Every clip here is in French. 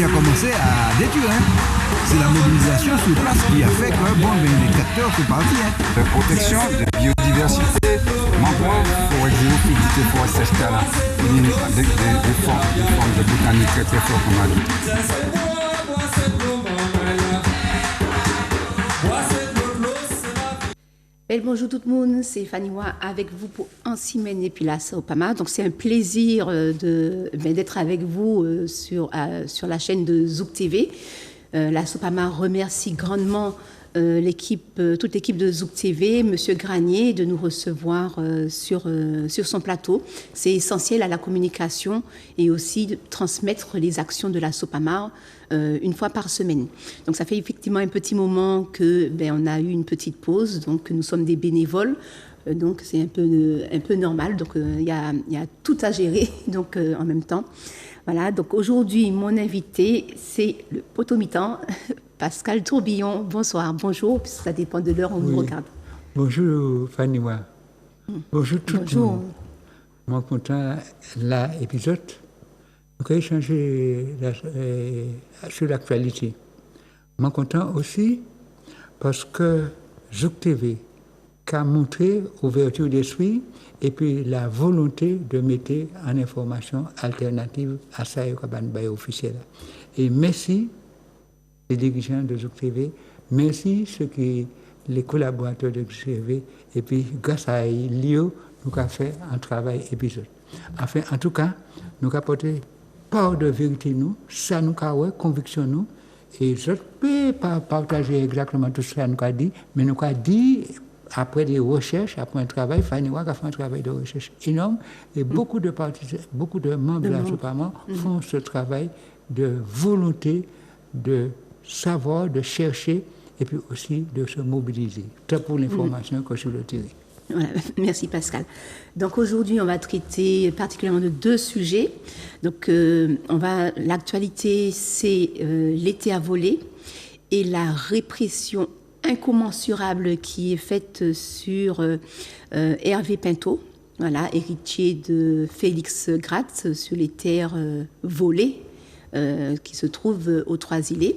a commencé à détruire. C'est la mobilisation sur place qui a fait que les capteurs sont partis. De protection, de biodiversité, mangrove, forêt géophysique, forêt sèche-cala, des formes de botanique très très fortes comme on a dit. Bonjour tout le monde, c'est Fanny Wa avec vous pour un semaine et puis la Sopama. Donc c'est un plaisir d'être avec vous sur la chaîne de Zouk TV. La Sopama remercie grandement toute l'équipe de Zouk TV, Monsieur Granier, de nous recevoir sur son plateau. C'est essentiel à la communication et aussi de transmettre les actions de la Sopama une fois par semaine. Donc ça fait effectivement un petit moment que on a eu une petite pause, donc nous sommes des bénévoles. Donc c'est un peu normal, donc il y a tout à gérer donc en même temps. Voilà, donc aujourd'hui mon invité c'est le potomitan Pascal Tourbillon. Bonsoir, bonjour, puisque ça dépend de l'heure où on nous regarde. Bonjour Fanny Wa. Bonjour tout le monde. Moi content l'épisode. On va échanger sur l'actualité. Moi content aussi parce que Zouk TV qui a montré ouverture d'esprit et puis la volonté de mettre en information alternative à ça et officiel. Et merci les dirigeants de Zouk TV, merci les collaborateurs de Zouk TV, et puis grâce à Lio, nous avons fait un travail épisode. Enfin, en tout cas, nous avons apporté part de vérité nous, ça nous a conviction nous, et je ne peux pas partager exactement tout ce que nous avons dit, mais nous avons dit après des recherches, après un travail, Fanny Wa a fait un travail de recherche énorme, et beaucoup de membres de la Sopama font ce travail de volonté, de savoir, de chercher, et puis aussi de se mobiliser. Tant pour l'information que sur le terrain. Voilà, merci Pascal. Donc aujourd'hui, on va traiter particulièrement de deux sujets. Donc l'actualité, c'est l'été à voler et la répression incommensurable qui est faite sur Hervé Pinto, voilà, héritier de Félix Gratz, sur les terres volées qui se trouvent aux Trois-Îlets.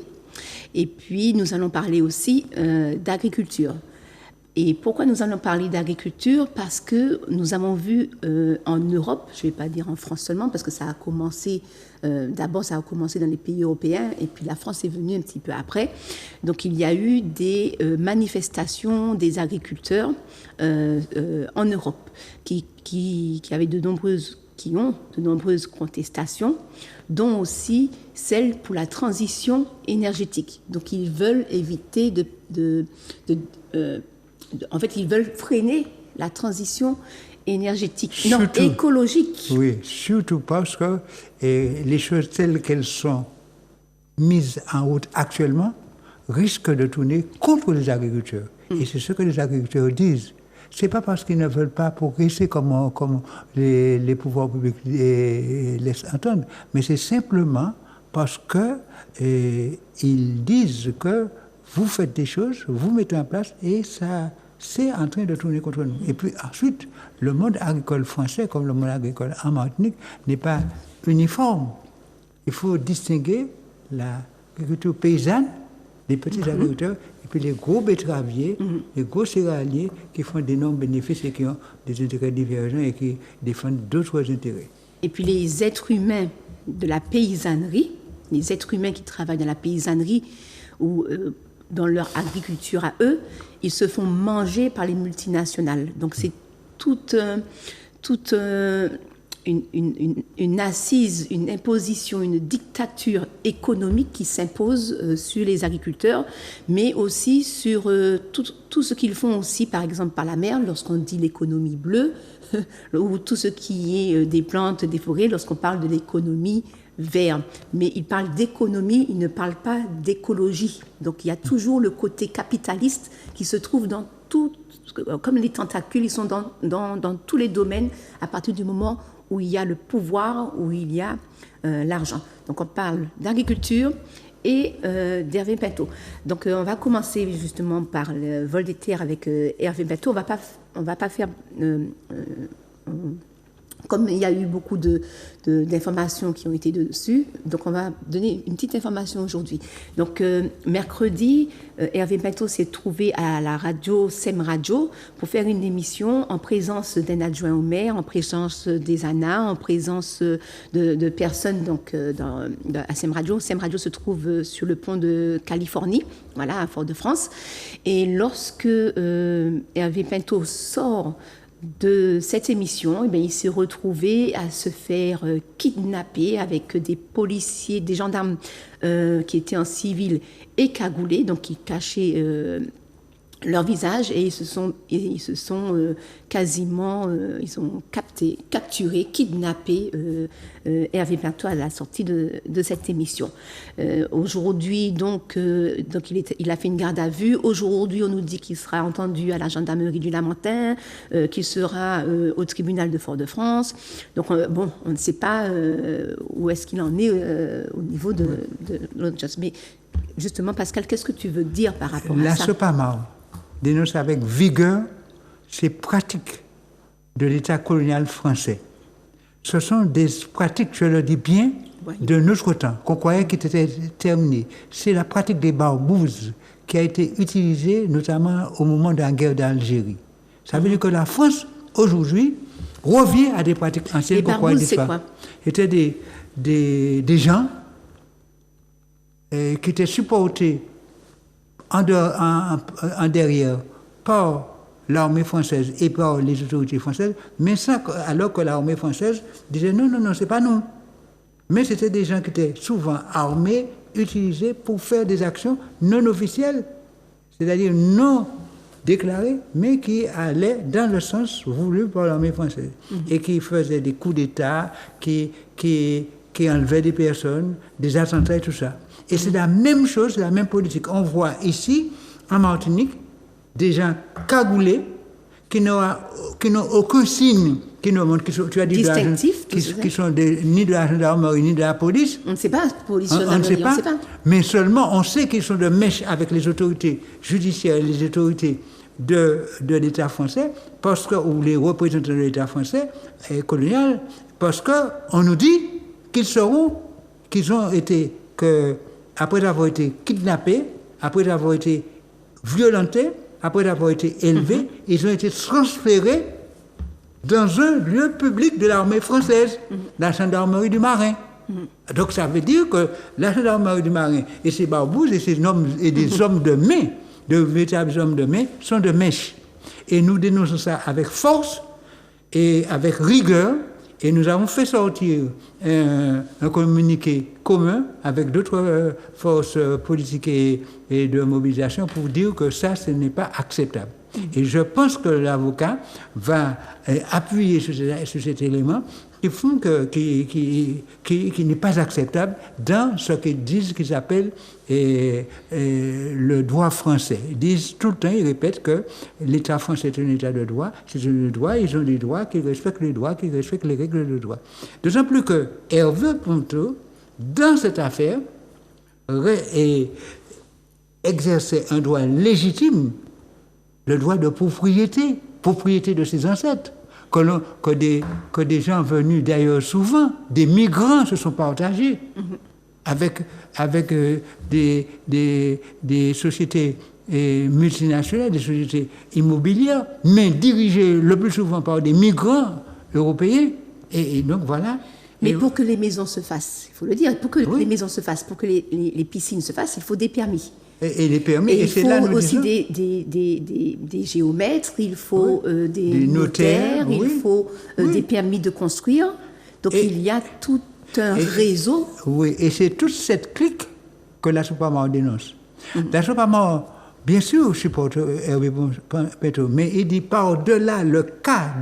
Et puis, nous allons parler aussi d'agriculture. Et pourquoi nous allons parler d'agriculture? Parce que nous avons vu en Europe, je ne vais pas dire en France seulement, parce que ça a commencé, d'abord ça a commencé dans les pays européens, et puis la France est venue un petit peu après. Donc il y a eu des manifestations des agriculteurs en Europe qui ont de nombreuses contestations, dont aussi celle pour la transition énergétique. Donc ils veulent éviter en fait, ils veulent freiner la transition énergétique, écologique. Oui, surtout parce que les choses telles qu'elles sont mises en route actuellement risquent de tourner contre les agriculteurs. Et c'est ce que les agriculteurs disent. Ce n'est pas parce qu'ils ne veulent pas progresser comme les pouvoirs publics laissent entendre, mais c'est simplement parce qu'ils disent que vous faites des choses, vous mettez en place et ça, c'est en train de tourner contre nous. Et puis ensuite, le monde agricole français, comme le monde agricole en Martinique, n'est pas uniforme. Il faut distinguer l'agriculture paysanne, les petits agriculteurs, et puis les gros betteraviers, les gros céréaliers qui font d'énormes bénéfices et qui ont des intérêts divergents et qui défendent d'autres intérêts. Et puis les êtres humains de la paysannerie, les êtres humains qui travaillent dans la paysannerie ou dans leur agriculture à eux, ils se font manger par les multinationales. Donc c'est toute une assise, une imposition, une dictature économique qui s'impose sur les agriculteurs, mais aussi sur tout ce qu'ils font aussi, par exemple par la mer, lorsqu'on dit l'économie bleue, ou tout ce qui est des plantes, des forêts, lorsqu'on parle de l'économie verte. Mais ils parlent d'économie, ils ne parlent pas d'écologie. Donc il y a toujours le côté capitaliste qui se trouve dans tout, comme les tentacules, ils sont dans tous les domaines à partir du moment où il y a le pouvoir, où il y a l'argent. Donc on parle d'agriculture et d'Hervé Pinto. Donc on va commencer justement par le vol des terres avec Hervé Pinto. On va pas faire Comme il y a eu beaucoup d'informations qui ont été dessus, donc on va donner une petite information aujourd'hui. Donc mercredi, Hervé Pinto s'est trouvé à la radio SEM Radio pour faire une émission en présence d'un adjoint au maire, en présence des ANA, en présence de personnes donc, à SEM Radio. SEM Radio se trouve sur le pont de Californie, voilà, à Fort-de-France. Et lorsque Hervé Pinto sort de cette émission, eh bien, il s'est retrouvé à se faire kidnapper avec des policiers, des gendarmes qui étaient en civil et cagoulés, donc qui cachaient leur visage, et ils se sont quasiment, ils ont capturé, kidnappé Hervé Pinto à la sortie de cette émission. Aujourd'hui, donc il a fait une garde à vue. Aujourd'hui, on nous dit qu'il sera entendu à la gendarmerie du Lamentin, qu'il sera au tribunal de Fort-de-France. Donc, bon, on ne sait pas où est-ce qu'il en est au niveau de l'autre chose. Mais justement, Pascal, qu'est-ce que tu veux dire par rapport à ça? La SOPAMA dénonce avec vigueur ces pratiques de l'État colonial français. Ce sont des pratiques, je le dis bien, de notre temps, qu'on croyait qu'ils étaient terminées. C'est la pratique des barbouzes qui a été utilisée notamment au moment de la guerre d'Algérie. Ça veut dire que la France, aujourd'hui, revient à des pratiques anciennes. Les barbouzes, c'est quoi? C'était des gens qui étaient supportés en derrière par l'armée française et par les autorités françaises, mais ça, alors que l'armée française disait non, c'est pas nous. Mais c'était des gens qui étaient souvent armés, utilisés pour faire des actions non officielles, c'est-à-dire non déclarées, mais qui allaient dans le sens voulu par l'armée française, et qui faisaient des coups d'État, qui enlevaient des personnes, des attentats et tout ça. Et c'est la même chose, la même politique. On voit ici, en Martinique, des gens cagoulés qui n'ont aucun signe qui nous montre, tu as dit distinctif, qui sont ni de la gendarmerie ni de la police. On ne sait pas, police, on ne sait pas. Mais seulement on sait qu'ils sont de mèche avec les autorités judiciaires et les autorités de l'État français, ou les représentants de l'État français et colonial, parce qu'on nous dit après avoir été kidnappés, après avoir été violentés, après avoir été élevés, ils ont été transférés dans un lieu public de l'armée française, la gendarmerie du Marin. Donc ça veut dire que la gendarmerie du Marin et ces barbouzes et des hommes de main, de véritables hommes de main, sont de mèche. Et nous dénonçons ça avec force et avec rigueur. Et nous avons fait sortir un communiqué commun avec d'autres forces politiques et de mobilisation pour dire que ça, ce n'est pas acceptable. Et je pense que l'avocat va appuyer sur cet élément qui n'est pas acceptable dans ce qu'ils appellent le droit français. Ils disent tout le temps, ils répètent que l'État français est un État de droit, c'est un droit, ils ont des droits, qu'ils respectent les droits, qu'ils respectent les règles de droit. D'autant plus que Hervé Pinto, dans cette affaire, exerçait un droit légitime, le droit de propriété de ses ancêtres. Que des gens venus d'ailleurs souvent, des migrants se sont partagés avec des sociétés multinationales, des sociétés immobilières, mais dirigées le plus souvent par des migrants européens. Et donc voilà. Mais pour que les maisons se fassent, il faut le dire, pour que les maisons se fassent, pour que les piscines se fassent, il faut des permis. Et les permis, et il faut là, aussi des géomètres, il faut des notaires, il faut des permis de construire. Donc il y a tout un réseau. Oui, et c'est toute cette clique que la SOPAMA dénonce. La SOPAMA, bien sûr, supporte Hervé Pinto, mais il dit par-delà le cas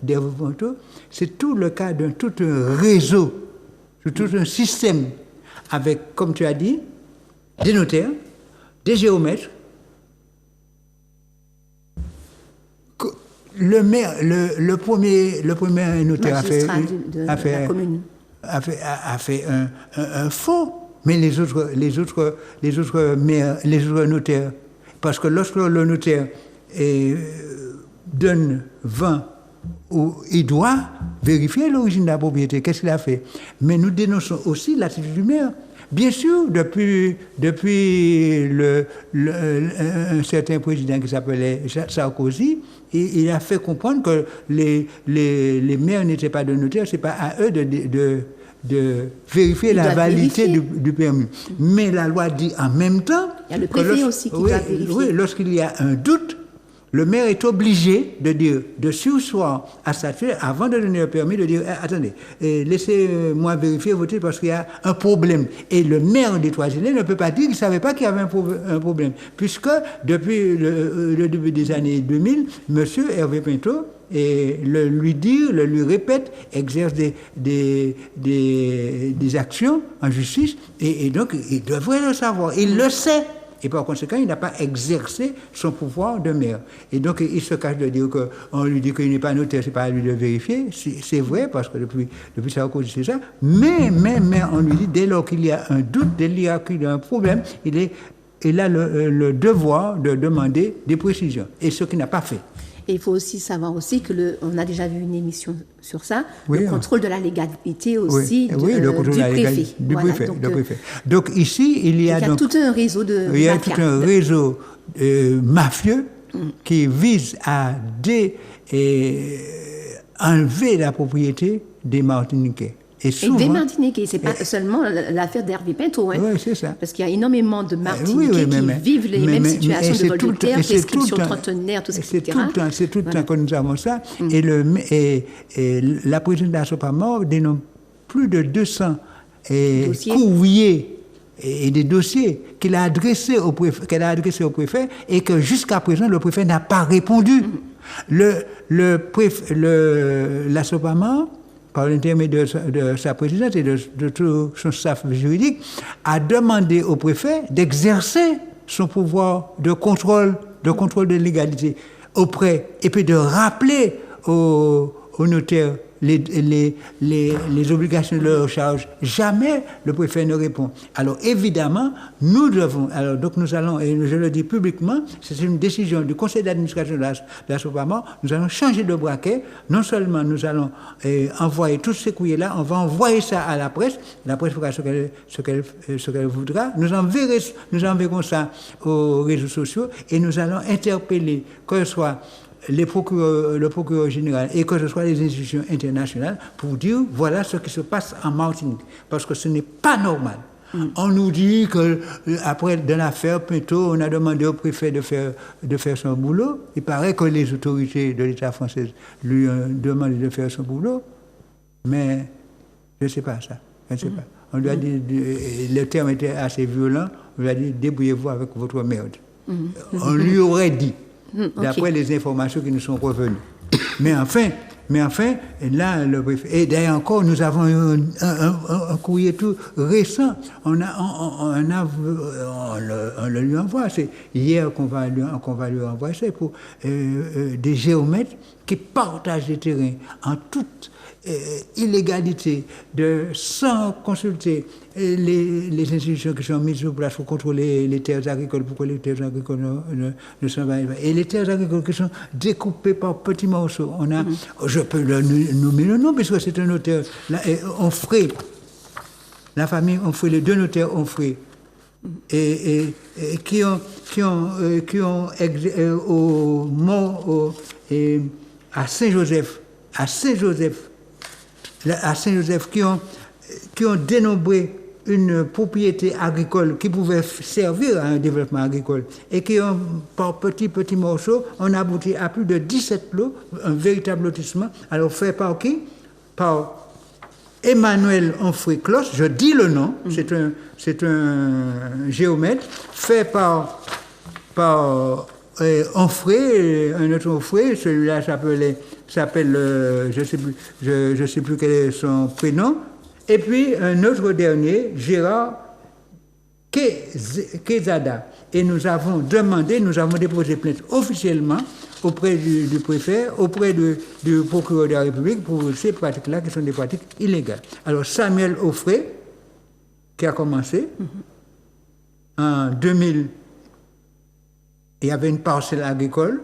d'Hervé Pinto, c'est tout le cas d'un tout un réseau, tout un système, avec, comme tu as dit, des notaires, des géomètres. Le premier notaire a fait un faux, mais les autres notaires, parce que lorsque le notaire donne 20 il doit vérifier l'origine de la propriété. Qu'est-ce qu'il a fait? Mais nous dénonçons aussi l'attitude du maire. Bien sûr, depuis un certain président qui s'appelait Sarkozy, il a fait comprendre que les maires n'étaient pas de notaires, c'est pas à eux de vérifier la validité du permis. Mais la loi dit en même temps... Il y a le préfet aussi qui doit vérifier. Oui, lorsqu'il y a un doute, le maire est obligé de surseoir à statuer avant de donner le permis, de dire attendez, laissez-moi vérifier votre titre parce qu'il y a un problème. Et le maire des Trois-Îlets ne peut pas dire qu'il ne savait pas qu'il y avait un problème, puisque depuis le début des années 2000, M. Hervé Pinto le lui répète, exerce des actions en justice, et donc il devrait le savoir. Il le sait. Et par conséquent, il n'a pas exercé son pouvoir de maire. Et donc, il se cache de dire qu'on lui dit qu'il n'est pas notaire, c'est pas à lui de vérifier. C'est vrai, parce que depuis Sarkozy, c'est ça. Mais on lui dit, dès lors qu'il y a un doute, dès lors qu'il y a un problème, il a le devoir de demander des précisions. Et ce qu'il n'a pas fait. Et il faut aussi savoir aussi que on a déjà vu une émission sur ça, oui, le contrôle de la légalité aussi le contrôle du préfet. Donc ici, il y a tout un réseau de il y a tout un réseau mafieux qui vise à enlever la propriété des Martiniquais. Et des Martiniquais, c'est pas seulement l'affaire d'Hervé Pinto. Hein, oui, c'est ça. Parce qu'il y a énormément de Martiniquais qui vivent les mêmes situations de vol de terre, prescription trentenaire, tout ça, etc. C'est tout le temps que nous avons ça. Et la présidente de la SOPAMOR dénombre plus de 200 courriers et des dossiers qu'elle a adressés au préfet et que jusqu'à présent, le préfet n'a pas répondu. La SOPAMOR, par l'intermédiaire de sa présidente et de tout son staff juridique, a demandé au préfet d'exercer son pouvoir de contrôle de légalité et puis de rappeler aux notaires les obligations de leur charge. Jamais le préfet ne répond. Alors évidemment, donc nous allons, et je le dis publiquement, c'est une décision du conseil d'administration de la SOPAMOR, nous allons changer de braquet. Non seulement nous allons envoyer tous ces courriers-là, on va envoyer ça à la presse fera ce qu'elle voudra, nous enverrons ça aux réseaux sociaux et nous allons interpeller, que ce soit le procureur général et que ce soit les institutions internationales pour dire voilà ce qui se passe en Martinique. Parce que ce n'est pas normal. On nous dit qu'après de l'affaire Pinto, on a demandé au préfet de faire son boulot. Il paraît que les autorités de l'État français lui ont demandé de faire son boulot, mais je ne sais pas ça. Je ne sais pas. On lui a dit, le terme était assez violent, on lui a dit débrouillez-vous avec votre merde. On lui aurait dit. D'après les informations qui nous sont revenues. Mais enfin, là, le préfet... Et d'ailleurs encore, nous avons eu un courrier tout récent. On le lui envoie. C'est hier qu'on va lui envoyer ça pour des géomètres qui partagent les terrains en toute illégalité, sans consulter les institutions qui sont mises en place pour contrôler les terres agricoles, pour que les terres agricoles ne sont pas... Et les terres agricoles qui sont découpées par petits morceaux. Je peux nommer le nom, puisque c'est un notaire. Onfray, la famille Onfray, les deux notaires Onfray, et qui ont à Saint-Joseph, qui ont dénombré une propriété agricole qui pouvait servir à un développement agricole et qui ont, par petits morceaux, on a abouti à plus de 17 lots, un véritable lotissement. Alors fait par qui? Par Emmanuel Onfray-Clos, je dis le nom, c'est un géomètre, fait par Onfray, un autre Onfray, celui-là s'appelle je sais plus quel est son prénom, et puis un autre dernier, Gérard Quezada. Et nous avons déposé plainte officiellement auprès du préfet, auprès du procureur de la République pour ces pratiques-là qui sont des pratiques illégales. Alors Samuel Onfray, qui a commencé en 2000, il y avait une parcelle agricole,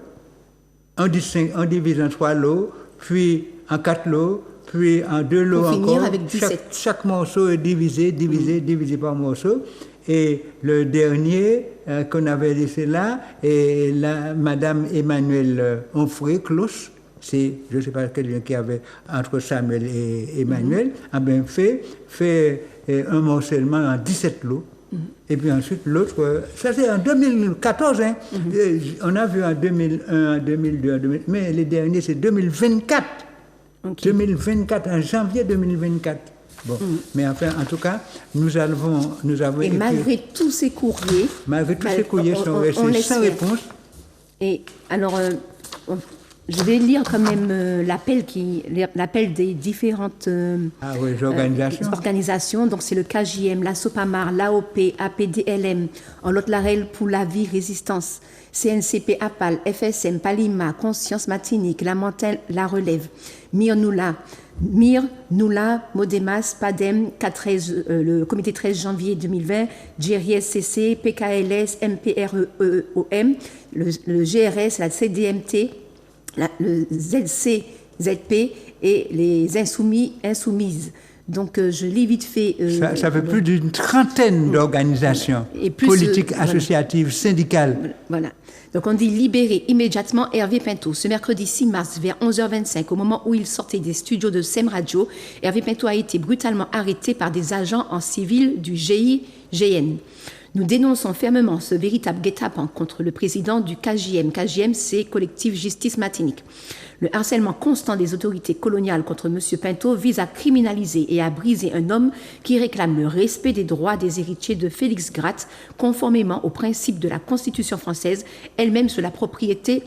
on divise en 3 lots, puis en 4 lots, puis en 2 lots Pour finir encore. avec 17. Chaque morceau est divisé par morceau. Et le dernier qu'on avait laissé là, et Madame Emmanuelle Onfray, Clos, c'est, je ne sais pas quelqu'un qui avait entre Samuel et Emmanuel, a bien fait un morcellement en 17 lots. Et puis ensuite, l'autre, ça c'est en 2014, hein. On a vu en 2001, en 2002, en 2000, mais les derniers c'est 2024. 2024, en janvier 2024. Bon, mais enfin, en tout cas, nous avons Et écrit, malgré tous ces courriers, ces courriers sont restés sans réponse. Et alors, je vais lire quand même l'appel des différentes organisations. Donc, c'est le KJM, la SOPAMAR, l'AOP, APDLM, en Lot-Larel pour la vie résistance, CNCP, APAL, FSM, Palima, Conscience Martinique, La Montagne, La Relève, Mir Noula, Modemas, PADEM, le comité 13 janvier 2020, GRISCC, PKLS, MPREOM, le GRS, la CDMT, le ZCZP et les insoumises. Donc, je lis vite fait. Ça fait plus d'une trentaine d'organisations politiques, associatives, syndicales. Voilà. Donc, on dit libérer immédiatement Hervé Pinto. Ce mercredi 6 mars, vers 11h25, au moment où il sortait des studios de SEM Radio, Hervé Pinto a été brutalement arrêté par des agents en civil du GIGN. Nous dénonçons fermement ce véritable guet-apens contre le président du KJM. KJM, c'est Collectif Justice Martinique. Le harcèlement constant des autorités coloniales contre M. Pinto vise à criminaliser et à briser un homme qui réclame le respect des droits des héritiers de Félix Gratte, conformément aux principes de la Constitution française, elle-même sur la propriété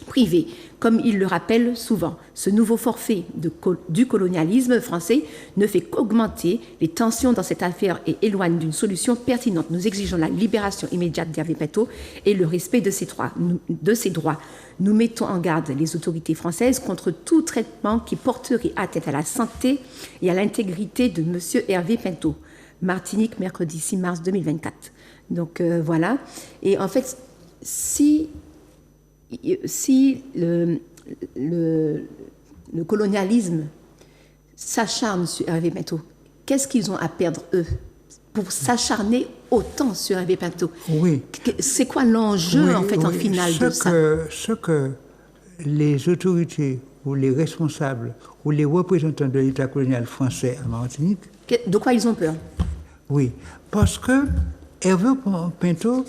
privée. Comme il le rappelle souvent, ce nouveau forfait du colonialisme français ne fait qu'augmenter les tensions dans cette affaire et éloigne d'une solution pertinente. Nous exigeons la libération immédiate d'Hervé Pinto et le respect de ses droits. Nous mettons en garde les autorités françaises contre tout traitement qui porterait atteinte à la santé et à l'intégrité de M. Hervé Pinto. Martinique, mercredi 6 mars 2024. Donc voilà. Et en fait, si le colonialisme s'acharne sur Hervé Pinto, qu'est-ce qu'ils ont à perdre, eux, pour s'acharner autant sur Hervé Pinto? Oui. C'est quoi l'enjeu, en finale de ça? Ce que les autorités ou les responsables ou les représentants de l'État colonial français à Martinique... De quoi ils ont peur? Oui, parce que Hervé Pinto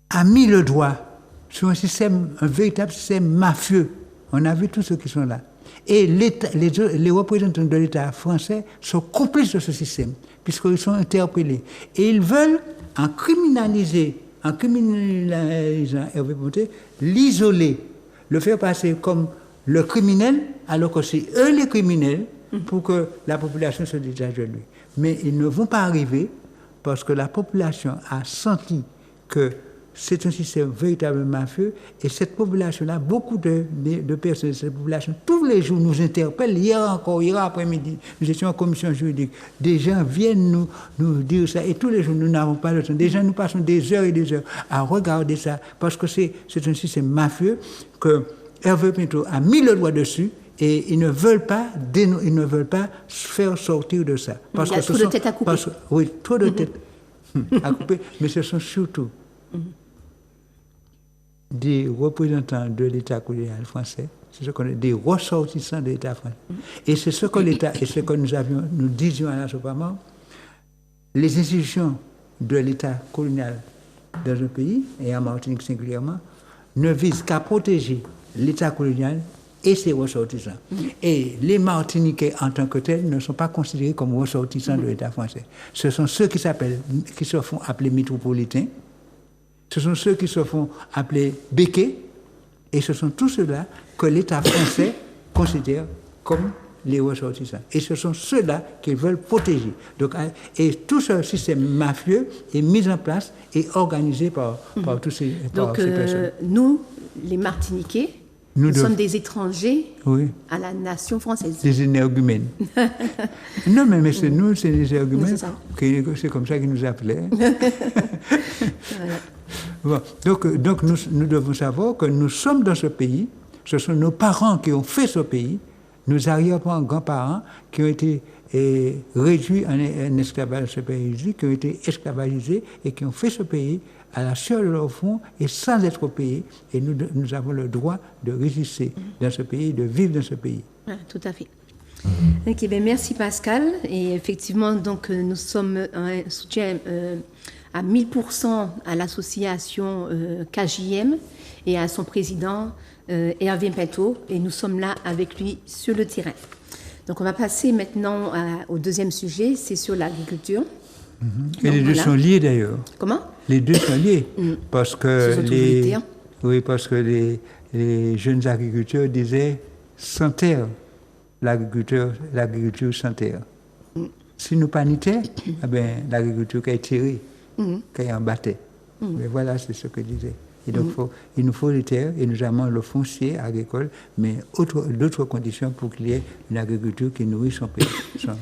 a mis le doigt sur un véritable système mafieux. On a vu tous ceux qui sont là. Et les représentants de l'État français sont complices de ce système, puisqu'ils sont interpellés. Et ils veulent, en criminalisant Hervé Pinto, l'isoler, le faire passer comme le criminel, alors que c'est eux les criminels, pour que la population se détache de lui. Mais ils ne vont pas arriver, parce que la population a senti que c'est un système véritablement mafieux, et cette population-là, beaucoup de personnes de cette population, tous les jours nous interpellent. Hier après-midi, nous étions en commission juridique. Des gens viennent nous dire ça, et tous les jours nous n'avons pas le temps. Des gens, nous passons des heures et des heures à regarder ça, parce que c'est un système mafieux que Hervé Pinto a mis le doigt dessus, et ils ne veulent pas faire sortir de ça. Parce il y a trop de têtes à couper. Oui, trop de têtes à couper, mais ce sont surtout des représentants de l'État colonial français, c'est ce qu'on est, des ressortissants de l'État français. Et c'est ce que l'État, et ce que nous disions à la SOPAMAR, les institutions de l'État colonial dans un pays, et en Martinique singulièrement, ne visent qu'à protéger l'État colonial et ses ressortissants. Et les Martiniquais, en tant que tels, ne sont pas considérés comme ressortissants de l'État français. Ce sont ceux qui se font appeler métropolitains, ce sont ceux qui se font appeler béquets, et ce sont tous ceux-là que l'État français considère comme les ressortissants. Et ce sont ceux-là qu'ils veulent protéger. Donc, et tout ce système mafieux est mis en place et organisé par tous ces personnes. Nous, les Martiniquais, nous sommes des étrangers à la nation française. Des énergumènes. Non, mais c'est nous, c'est des énergumènes. C'est comme ça qu'ils nous appelaient. Voilà. Bon, donc nous devons savoir que nous sommes dans ce pays Ce sont nos parents qui ont fait ce pays, nos arrière-parents, grands-parents, qui ont été réduits en esclavage ce pays, qui ont été esclavagisés et qui ont fait ce pays à la sueur de leur front et sans être payés. Et nous avons le droit de résister dans ce pays, de vivre dans ce pays. Ah, tout à fait. Okay, ben merci Pascal. Et effectivement, donc, nous sommes un soutien à 1000% à l'association KJM et à son président Hervé Pinto. Et nous sommes là avec lui sur le terrain. Donc on va passer maintenant au deuxième sujet, c'est sur l'agriculture. Et les deux sont liés d'ailleurs. Comment? Les deux sont liés. Parce que parce que les jeunes agriculteurs disaient sans terre, l'agriculture sans terre. Si nous pas ni terre, l'agriculture qui est tirée, qui est en bâtée. Mais voilà, c'est ce que disait. Et donc, il nous faut les terres et nous avons le foncier agricole, mais d'autres conditions pour qu'il y ait une agriculture qui nourrit son pays, son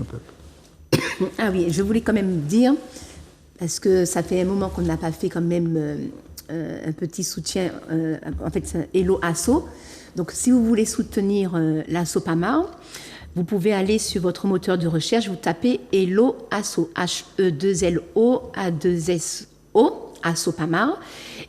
peuple. Ah oui, je voulais quand même dire, parce que ça fait un moment qu'on n'a pas fait quand même un petit soutien, en fait, c'est Hello Asso. Donc, si vous voulez soutenir la Sopamar, vous pouvez aller sur votre moteur de recherche, vous tapez Hello Asso, H-E-2-L-O A-2-S-O, à Sopamar.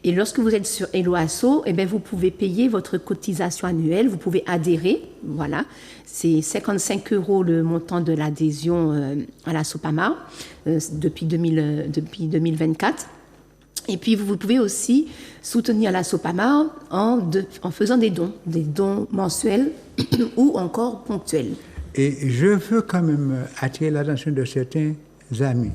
Et lorsque vous êtes sur Hello Asso, vous pouvez payer votre cotisation annuelle, vous pouvez adhérer, voilà. C'est 55 € le montant de l'adhésion à la Sopamar depuis 2024. Et puis vous pouvez aussi soutenir la Sopamar en faisant des dons mensuels ou encore ponctuels. Et je veux quand même attirer l'attention de certains amis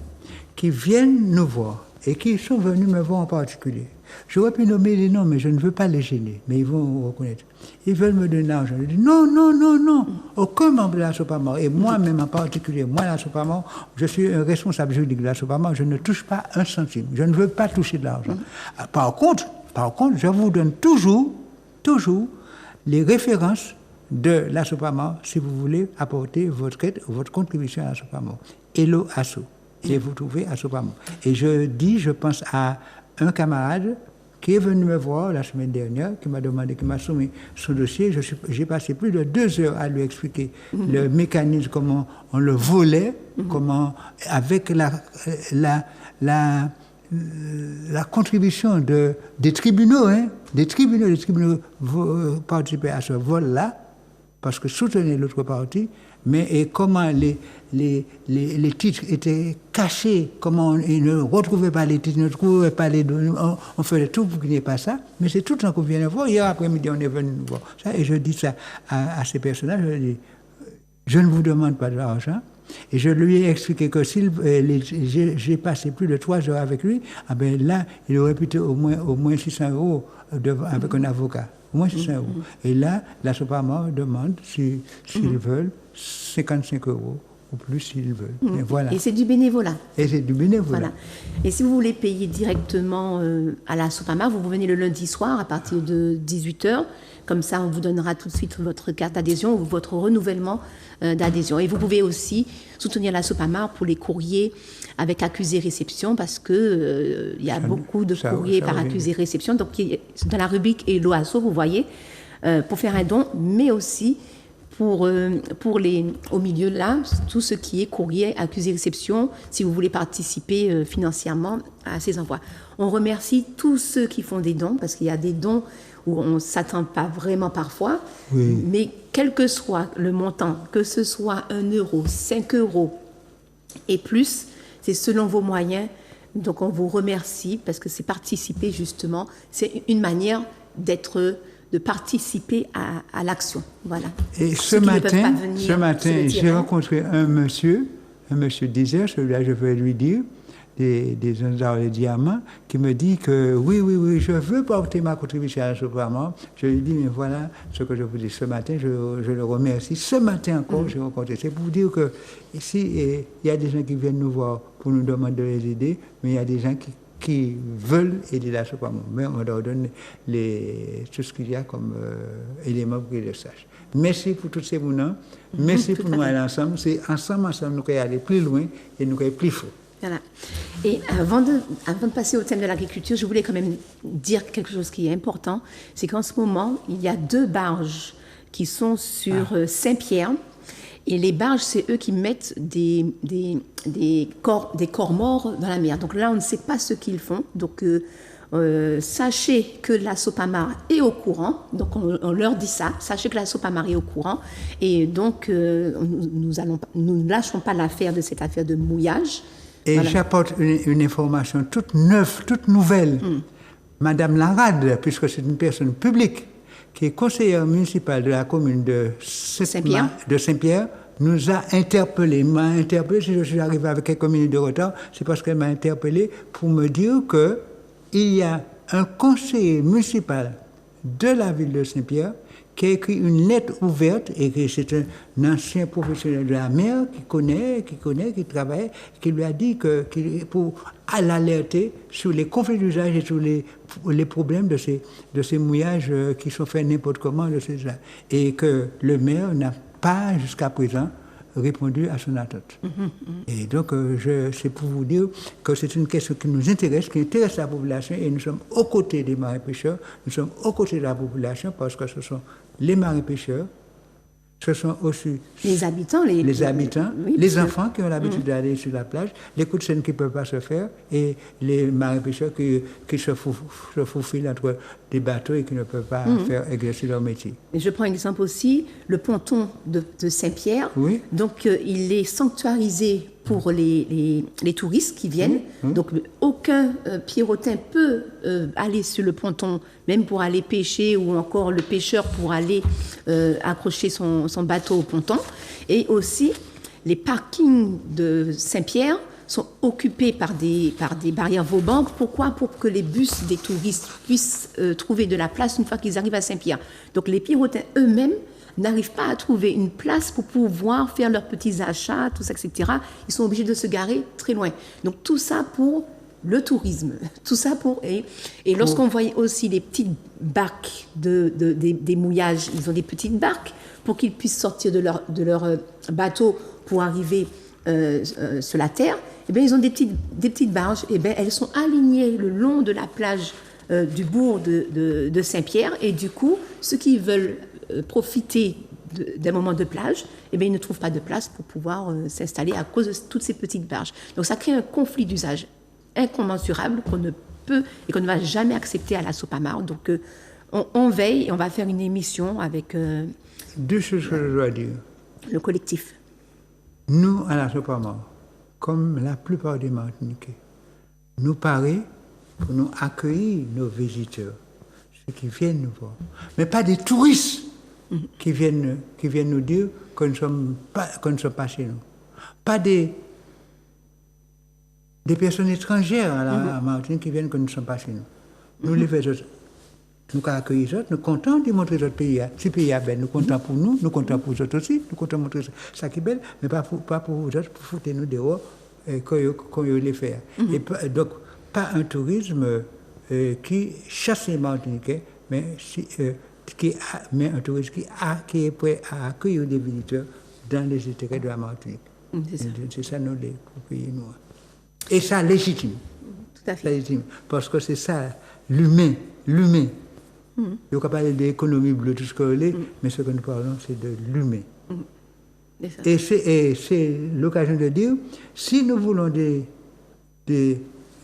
qui viennent nous voir et qui sont venus me voir en particulier. J'aurais pu nommer les noms, mais je ne veux pas les gêner, mais ils vont reconnaître. Ils veulent me donner l'argent. Je dis non, aucun membre de la Sopamar, et moi-même en particulier, moi la Sopamar, je suis un responsable juridique de la Sopamar, je ne touche pas un centime, je ne veux pas toucher de l'argent. Par contre, je vous donne toujours les références de la Sopamar si vous voulez apporter votre contribution à la Sopamar. Hello Asso. Et vous trouvez à Sopamar. Et je pense à un camarade qui est venu me voir la semaine dernière, qui m'a soumis son dossier. J'ai passé plus de 2 heures à lui expliquer le mécanisme, comment on le volait, comment, avec la contribution des tribunaux, des tribunaux participaient à ce vol-là, parce que soutenaient l'autre partie, et comment les titres étaient cachés, comment ils ne retrouvaient pas les titres, ne trouvaient pas les données, on faisait tout pour qu'il n'y ait pas ça, mais c'est tout le temps qu'on vient nous voir. Hier après-midi, on est venu nous voir. Ça, et je dis ça à ces personnages, je dis, je ne vous demande pas de l'argent, et je lui ai expliqué que j'ai passé plus de 3 heures avec lui, là, il aurait pu au moins 600 € avec un avocat. Au moins 600 €. Et là, la Sopamar demande s'ils veulent 55 € ou plus s'ils veulent. Et voilà. Et c'est du bénévolat. Voilà. Et si vous voulez payer directement à la Sopamar, vous venez le lundi soir à partir de 18h. Comme ça, on vous donnera tout de suite votre carte d'adhésion ou votre renouvellement d'adhésion. Et vous pouvez aussi soutenir la Sopamar pour les courriers avec accusé-réception, parce que il y a beaucoup de courriers par accusé-réception. Donc, dans la rubrique Hello Asso, vous voyez, pour faire un don, mais aussi au milieu là, tout ce qui est courrier, accusé-réception, si vous voulez participer financièrement à ces envois. On remercie tous ceux qui font des dons, parce qu'il y a des dons où on ne s'attend pas vraiment parfois, mais quel que soit le montant, que ce soit 1 €, 5 € et plus, c'est selon vos moyens. Donc on vous remercie parce que c'est participer justement, c'est une manière de participer à l'action. Voilà. Et ce matin, j'ai rencontré un monsieur Désert, celui-là je vais lui dire, des diamants, qui me dit que oui, je veux porter ma contribution à la Sopamar. Je lui dis, mais voilà ce que je vous dis ce matin, je le remercie. Ce matin encore, j'ai rencontré. C'est pour vous dire que ici, il y a des gens qui viennent nous voir pour nous demander de les aider, mais il y a des gens qui veulent aider la Sopamar. Mais on leur donne tout ce qu'il y a comme éléments pour qu'ils le sachent. Merci pour tous ces mots-là. Merci pour nous aller ensemble. C'est ensemble, nous allons aller plus loin et nous aller plus fort. Voilà. Et avant de passer au thème de l'agriculture, je voulais quand même dire quelque chose qui est important. C'est qu'en ce moment, il y a 2 barges qui sont sur Saint-Pierre. Et les barges, c'est eux qui mettent des corps morts dans la mer. Donc là, on ne sait pas ce qu'ils font. Donc sachez que la Sopamar est au courant. Donc on leur dit ça. Sachez que la Sopamar est au courant. Et donc nous ne lâcherons pas l'affaire de cette affaire de mouillage. Et voilà. J'apporte une information toute neuve, toute nouvelle. Madame Larade, puisque c'est une personne publique, qui est conseillère municipale de la commune de Saint-Pierre, nous a interpellés. M'a interpellé, si je suis arrivé avec quelques minutes de retard, c'est parce qu'elle m'a interpellé pour me dire qu'il y a un conseiller municipal de la ville de Saint-Pierre qui a écrit une lettre ouverte, et que c'est un ancien professionnel de la mer qui travaille, qui lui a dit pour l'alerter sur les conflits d'usage et sur les problèmes de ces mouillages qui sont faits n'importe comment, et que le maire n'a pas jusqu'à présent répondu à son attente. Et donc, c'est pour vous dire que c'est une question qui nous intéresse, qui intéresse la population, et nous sommes aux côtés des marins-pêcheurs, nous sommes aux côtés de la population, parce que ce sont les marins-pêcheurs, ce sont aussi les habitants, les enfants qui ont l'habitude d'aller sur la plage, les coups de scène qui ne peuvent pas se faire, et les marins-pêcheurs qui se faufilent entre des bateaux et qui ne peuvent pas faire exercer leur métier. Et je prends un exemple aussi, le ponton de Saint-Pierre. Oui. Donc, il est sanctuarisé pour les touristes qui viennent. Donc, aucun Pierrotin peut aller sur le ponton, même pour aller pêcher, ou encore le pêcheur pour aller accrocher son bateau au ponton. Et aussi, les parkings de Saint-Pierre sont occupés par des barrières Vauban. Pourquoi ? Pour que les bus des touristes puissent trouver de la place une fois qu'ils arrivent à Saint-Pierre. Donc, les Pierrotins eux-mêmes n'arrivent pas à trouver une place pour pouvoir faire leurs petits achats, tout ça, etc. Ils sont obligés de se garer très loin. Donc, tout ça pour le tourisme. Tout ça pour... Et lorsqu'on voit aussi les petites barques des mouillages, ils ont des petites barques pour qu'ils puissent sortir de leur bateau pour arriver sur la terre. Eh bien, ils ont des petites barges. Eh bien, elles sont alignées le long de la plage du bourg de Saint-Pierre. Et du coup, ceux qui veulent profiter d'un moment de plage, eh bien, ils ne trouvent pas de place pour pouvoir s'installer à cause de toutes ces petites barges. Donc, ça crée un conflit d'usage incommensurable qu'on ne peut et qu'on ne va jamais accepter à la Sopamar. Donc, on veille et on va faire une émission avec 2 choses que je dois dire. Le collectif. Nous, à la Sopamar, comme la plupart des Martiniquais, nous paraît pour nous accueillir nos visiteurs, ceux qui viennent nous voir, mais pas des touristes qui viennent nous dire que nous ne sommes pas chez nous. Pas des personnes étrangères à la Martinique qui viennent que nous ne sommes pas chez nous. Nous les faisons, nous accueillons les autres, nous sommes contents de montrer notre pays. Ce pays est belle, nous sommes contents pour nous, nous sommes contents pour les autres aussi, nous sommes contents de montrer ça qui est belle, mais pas pour vous autres, pour foutre nous dehors qu'on les fait. Et donc, pas un tourisme qui chasse les Martiniquais, mais un tourisme qui est prêt à accueillir des visiteurs dans les intérêts de la Martinique. C'est ça nous les pays noirs. Et ça légitime. Tout à fait. Légitime. Parce que c'est ça, l'humain. Il faut pas parler d'économie bleue, tout ce qu'on est, mais ce que nous parlons, c'est de l'humain. Et c'est l'occasion de dire, si nous voulons des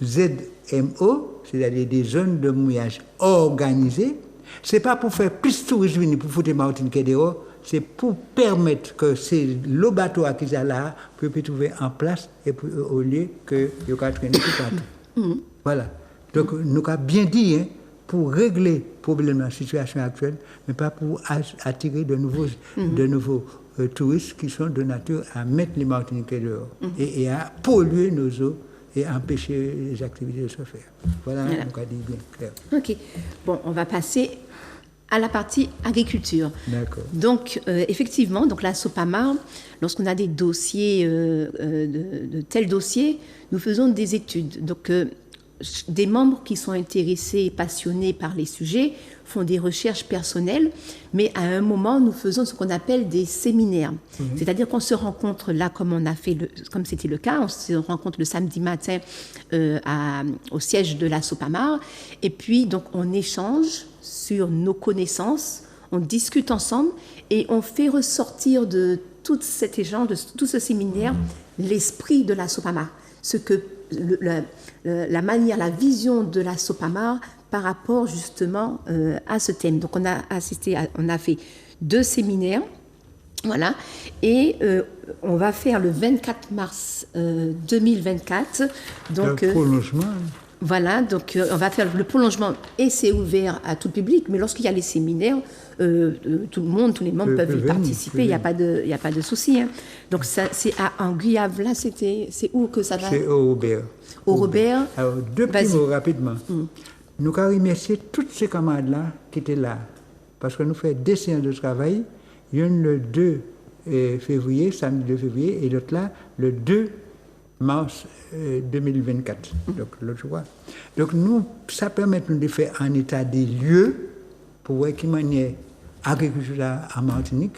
ZMO, c'est-à-dire des zones de mouillage organisées, c'est pas pour faire plus de tourisme pour foutre les Martiniquais dehors, c'est pour permettre que c'est le bateau qui est là, pour trouver en place, et puis, au lieu que il y a traîner tout partout. Voilà. Donc, nous avons bien dit, pour régler le problème de la situation actuelle, mais pas pour attirer de nouveaux touristes qui sont de nature à mettre les Martiniquais dehors et à polluer nos eaux et empêcher les activités de se faire. Voilà. Donc, on a dit bien clair. OK. Bon, on va passer à la partie agriculture. D'accord. Donc, effectivement, donc la Sopamar, lorsqu'on a des dossiers, de tels dossiers, nous faisons des études. Donc, des membres qui sont intéressés et passionnés par les sujets font des recherches personnelles, mais à un moment, nous faisons ce qu'on appelle des séminaires. C'est-à-dire qu'on se rencontre là, comme c'était le cas, on se rencontre le samedi matin au siège de la Sopamar, et puis donc on échange sur nos connaissances, on discute ensemble, et on fait ressortir de tout cet échange, de tout ce séminaire, l'esprit de la Sopamar, ce que la manière, la vision de la Sopamar par rapport justement à ce thème. Donc on a fait 2 séminaires, voilà, et on va faire le 24 mars 2024. Donc le prolongement. Voilà, donc on va faire le prolongement et c'est ouvert à tout le public, mais lorsqu'il y a les séminaires, tout le monde, tous les membres peuvent y participer, il n'y a pas de souci. Hein. Donc ça, c'est en Guyave, là, c'est où que ça va? C'est au Robert. Au Robert. Alors, 2 petits mots rapidement. Nous avons remercié tous ces camarades-là qui étaient là, parce que nous faisons 2 séances de travail, une le 2 février, samedi 2 février, et l'autre là, le 2 mars 2024, donc l'autre jour. Donc nous, ça permet de nous faire un état des lieux pour voir qui manière l'agriculture en Martinique,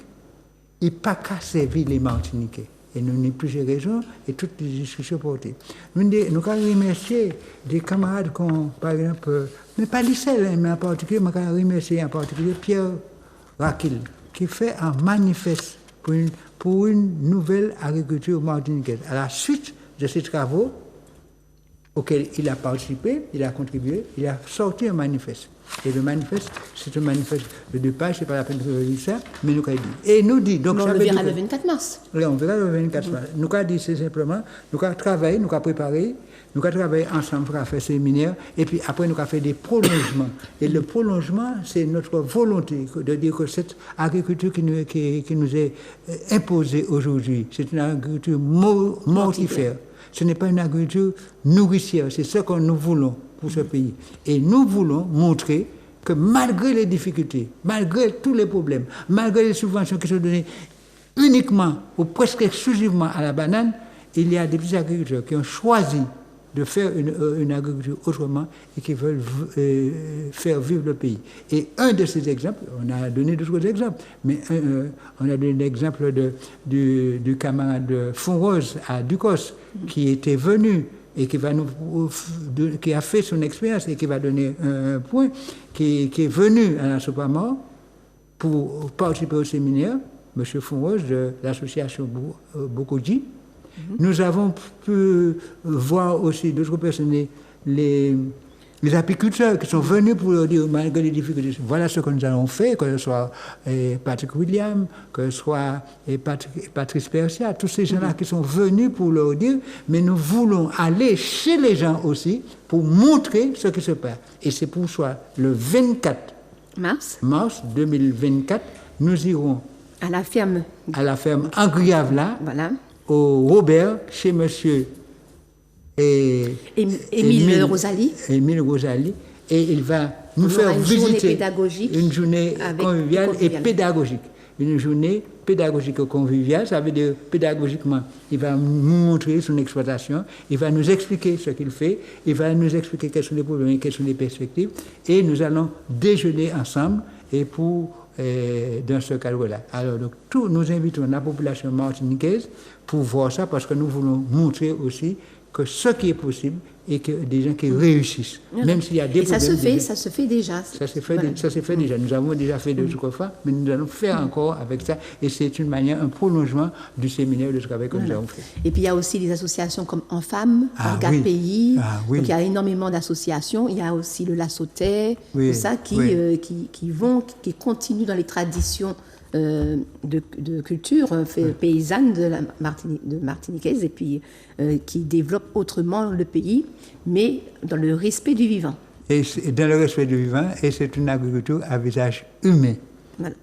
et pas qu'à servir les Martiniquais. Et nous avons plusieurs raisons et toutes les discussions portées. Nous avons remercié des camarades comme, par exemple, mais pas les seuls, mais en particulier, nous avons remercié en particulier Pierre Rakil, qui fait un manifeste pour une nouvelle agriculture martiniquaise. À la suite de ces travaux auxquels il a participé, il a contribué, il a sorti un manifeste. Et le manifeste, c'est un manifeste de 2 pages, c'est pas la peine de dire ça, mais nous avons dit. Et nous dit, donc on le verra le 24 mars. Oui, on verra le 24 mars. Nous avons dit, c'est simplement, nous avons travaillé, nous avons préparé, nous avons travaillé ensemble pour faire séminaire, et puis après nous avons fait des prolongements. Et le prolongement, c'est notre volonté de dire que cette agriculture qui nous est imposée aujourd'hui, c'est une agriculture mortifère. Ce n'est pas une agriculture nourricière, c'est ce que nous voulons pour ce pays. Et nous voulons montrer que malgré les difficultés, malgré tous les problèmes, malgré les subventions qui sont données uniquement ou presque exclusivement à la banane, il y a des petits agriculteurs qui ont choisi de faire une agriculture autrement et qui veulent faire vivre le pays. Et un de ces exemples, on a donné d'autres exemples, mais on a donné l'exemple du camarade Fonrose à Ducos, qui était venu et qui a fait son expérience et qui va donner un point, qui est venu à la Sopamar pour participer au séminaire, M. Fonrose de l'association Bokoji. Nous avons pu voir aussi d'autres personnes, les apiculteurs qui sont venus pour leur dire, malgré les difficultés, voilà ce que nous avons fait, que ce soit Patrick William, que ce soit Patrice Persia, tous ces gens-là qui sont venus pour leur dire, mais nous voulons aller chez les gens aussi pour montrer ce qui se passe. Et c'est pour ça, le 24 mars 2024, nous irons à la ferme en Guyave, là, voilà, au Robert, chez monsieur Émile Rosalie. Émile Rosalie, et il va nous faire visiter une journée conviviale et pédagogique. Une journée pédagogique et conviviale, ça veut dire pédagogiquement, il va nous montrer son exploitation, il va nous expliquer ce qu'il fait, il va nous expliquer quels sont les problèmes et quelles sont les perspectives, et nous allons déjeuner ensemble et dans ce cadre-là. Alors, donc, nous invitons la population martiniquaise pour voir ça, parce que nous voulons montrer aussi que ce qui est possible et que des gens qui réussissent, même s'il y a des problèmes. Ça se fait déjà. Ça s'est fait déjà. Nous avons déjà fait 2 fois, mais nous allons faire encore avec ça. Et c'est une manière, un prolongement du séminaire de travail que nous avons fait. Et puis il y a aussi des associations comme En Femmes, Organe Pays. Donc il y a énormément d'associations. Il y a aussi le Lassotais, tout ça qui continuent dans les traditions de culture paysanne de martiniquaise, et puis qui développe autrement le pays, mais dans le respect du vivant. Et dans le respect du vivant, et c'est une agriculture à visage humain. Voilà.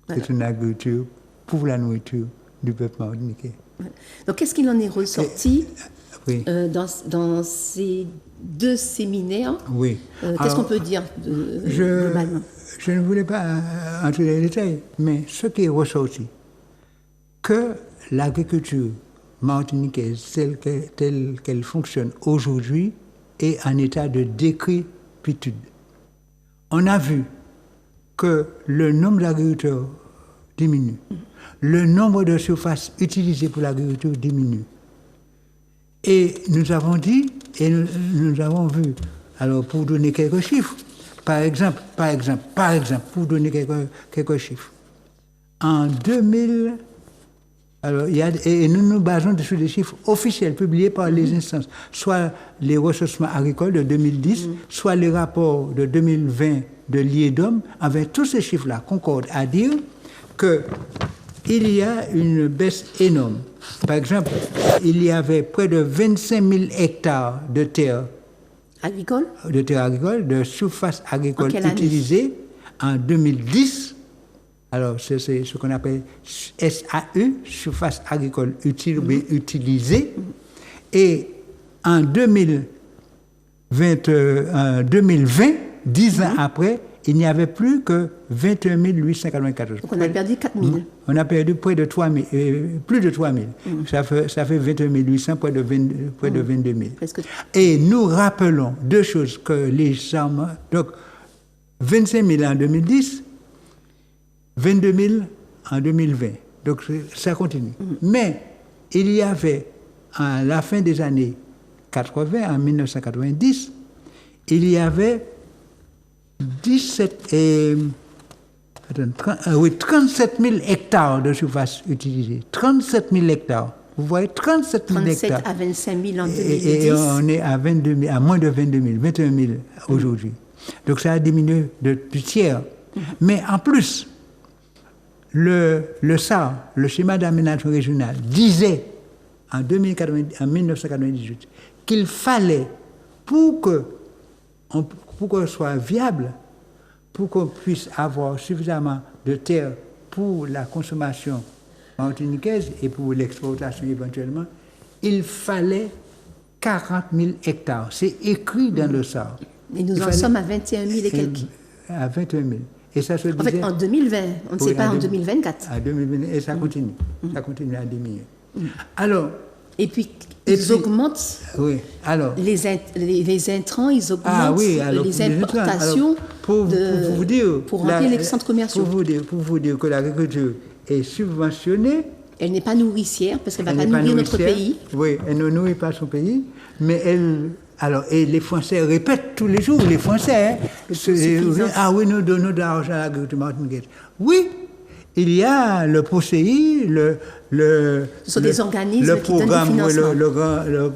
C'est une agriculture pour la nourriture du peuple martiniquais. Voilà. Donc qu'est-ce qu'il en est ressorti dans ces 2 séminaires? Qu'est-ce qu'on peut dire globalement? Je ne voulais pas entrer dans les détails, mais ce qui est ressorti, que l'agriculture martiniquaise telle qu'elle fonctionne aujourd'hui est en état de décrépitude. On a vu que le nombre d'agriculteurs diminue, le nombre de surfaces utilisées pour l'agriculture diminue. Et nous avons dit, et nous avons vu, alors pour donner quelques chiffres, par exemple, pour donner quelques chiffres, en 2000, alors, et nous nous basons sur des chiffres officiels publiés par les instances, soit les ressourcements agricoles de 2010, soit les rapports de 2020 de l'IEDOM, avec tous ces chiffres-là concordent à dire qu'il y a une baisse énorme. Par exemple, il y avait près de 25 000 hectares de terres agricoles, de surface agricole utilisées en 2010. Alors, c'est ce qu'on appelle SAU, surface agricole utile ou utilisée. Et en 2020, 10 ans après, il n'y avait plus que 21 894. Donc on a perdu 4 000. On a perdu près de 3 000, plus de 3 000. Ça fait 21 800, près de 22 000. Et nous rappelons deux choses que les gens... Donc, 25 000 en 2010, 22 000 en 2020. Donc, ça continue. Mais il y avait, à la fin des années 80, en 1990, il y avait 37 000 hectares de surface utilisée. 37 000 hectares. Vous voyez, 37 000 hectares. 37 à 25 000 en 2010. Et on est à, 22 000, à moins de 22 000, 21 000 aujourd'hui. Donc ça a diminué du tiers. Mais en plus, le SAR, le schéma d'aménagement régional, disait en 1998 qu'il fallait, pour que ce soit viable, pour qu'on puisse avoir suffisamment de terre pour la consommation martiniquaise et pour l'exportation éventuellement, il fallait 40 000 hectares. C'est écrit dans le SAR. Et nous en sommes à 21 000 et quelques. À 21 000. Et ça se disait, en fait, en 2020, on ne sait pas en 2024. À 2020, et ça continue. Ça continue à diminuer. Alors... Et puis, ils augmentent les intrants, ils augmentent les importations pour remplir les centres commerciaux. Pour vous dire que l'agriculture est subventionnée. Elle n'est pas nourricière, parce qu'elle ne va pas nourrir notre pays. Oui, elle ne nourrit pas son pays, mais elle... Alors, et les Français répètent tous les jours, les Français, oui, nous donnons de l'argent à l'agriculture martiniquaise. Oui, il y a le POSEI, ce sont des organismes qui donnent du financement.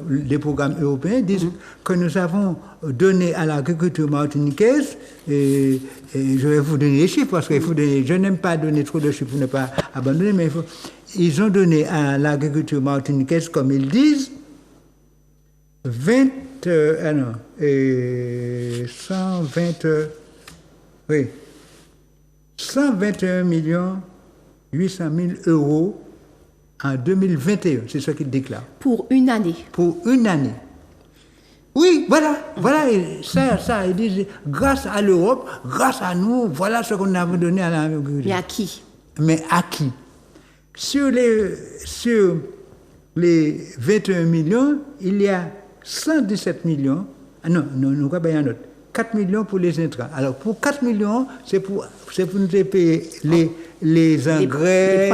Les programmes européens disent que nous avons donné à l'agriculture martiniquaise, et je vais vous donner les chiffres, parce que je n'aime pas donner trop de chiffres pour ne pas abandonner, mais ils ont donné à l'agriculture martiniquaise, comme ils disent, 121 800 000 euros en 2021, c'est ce qu'ils déclarent. Pour une année. Pour une année. Oui, voilà, ça, ils disent, grâce à l'Europe, grâce à nous, voilà ce qu'on avait donné à l'agriculture. Mais à qui? Mais à qui? Sur les 21 millions, il y a 117 millions, non, pas bien autre. 4 millions pour les intrants. Alors, pour 4 millions, c'est pour nous payer les engrais,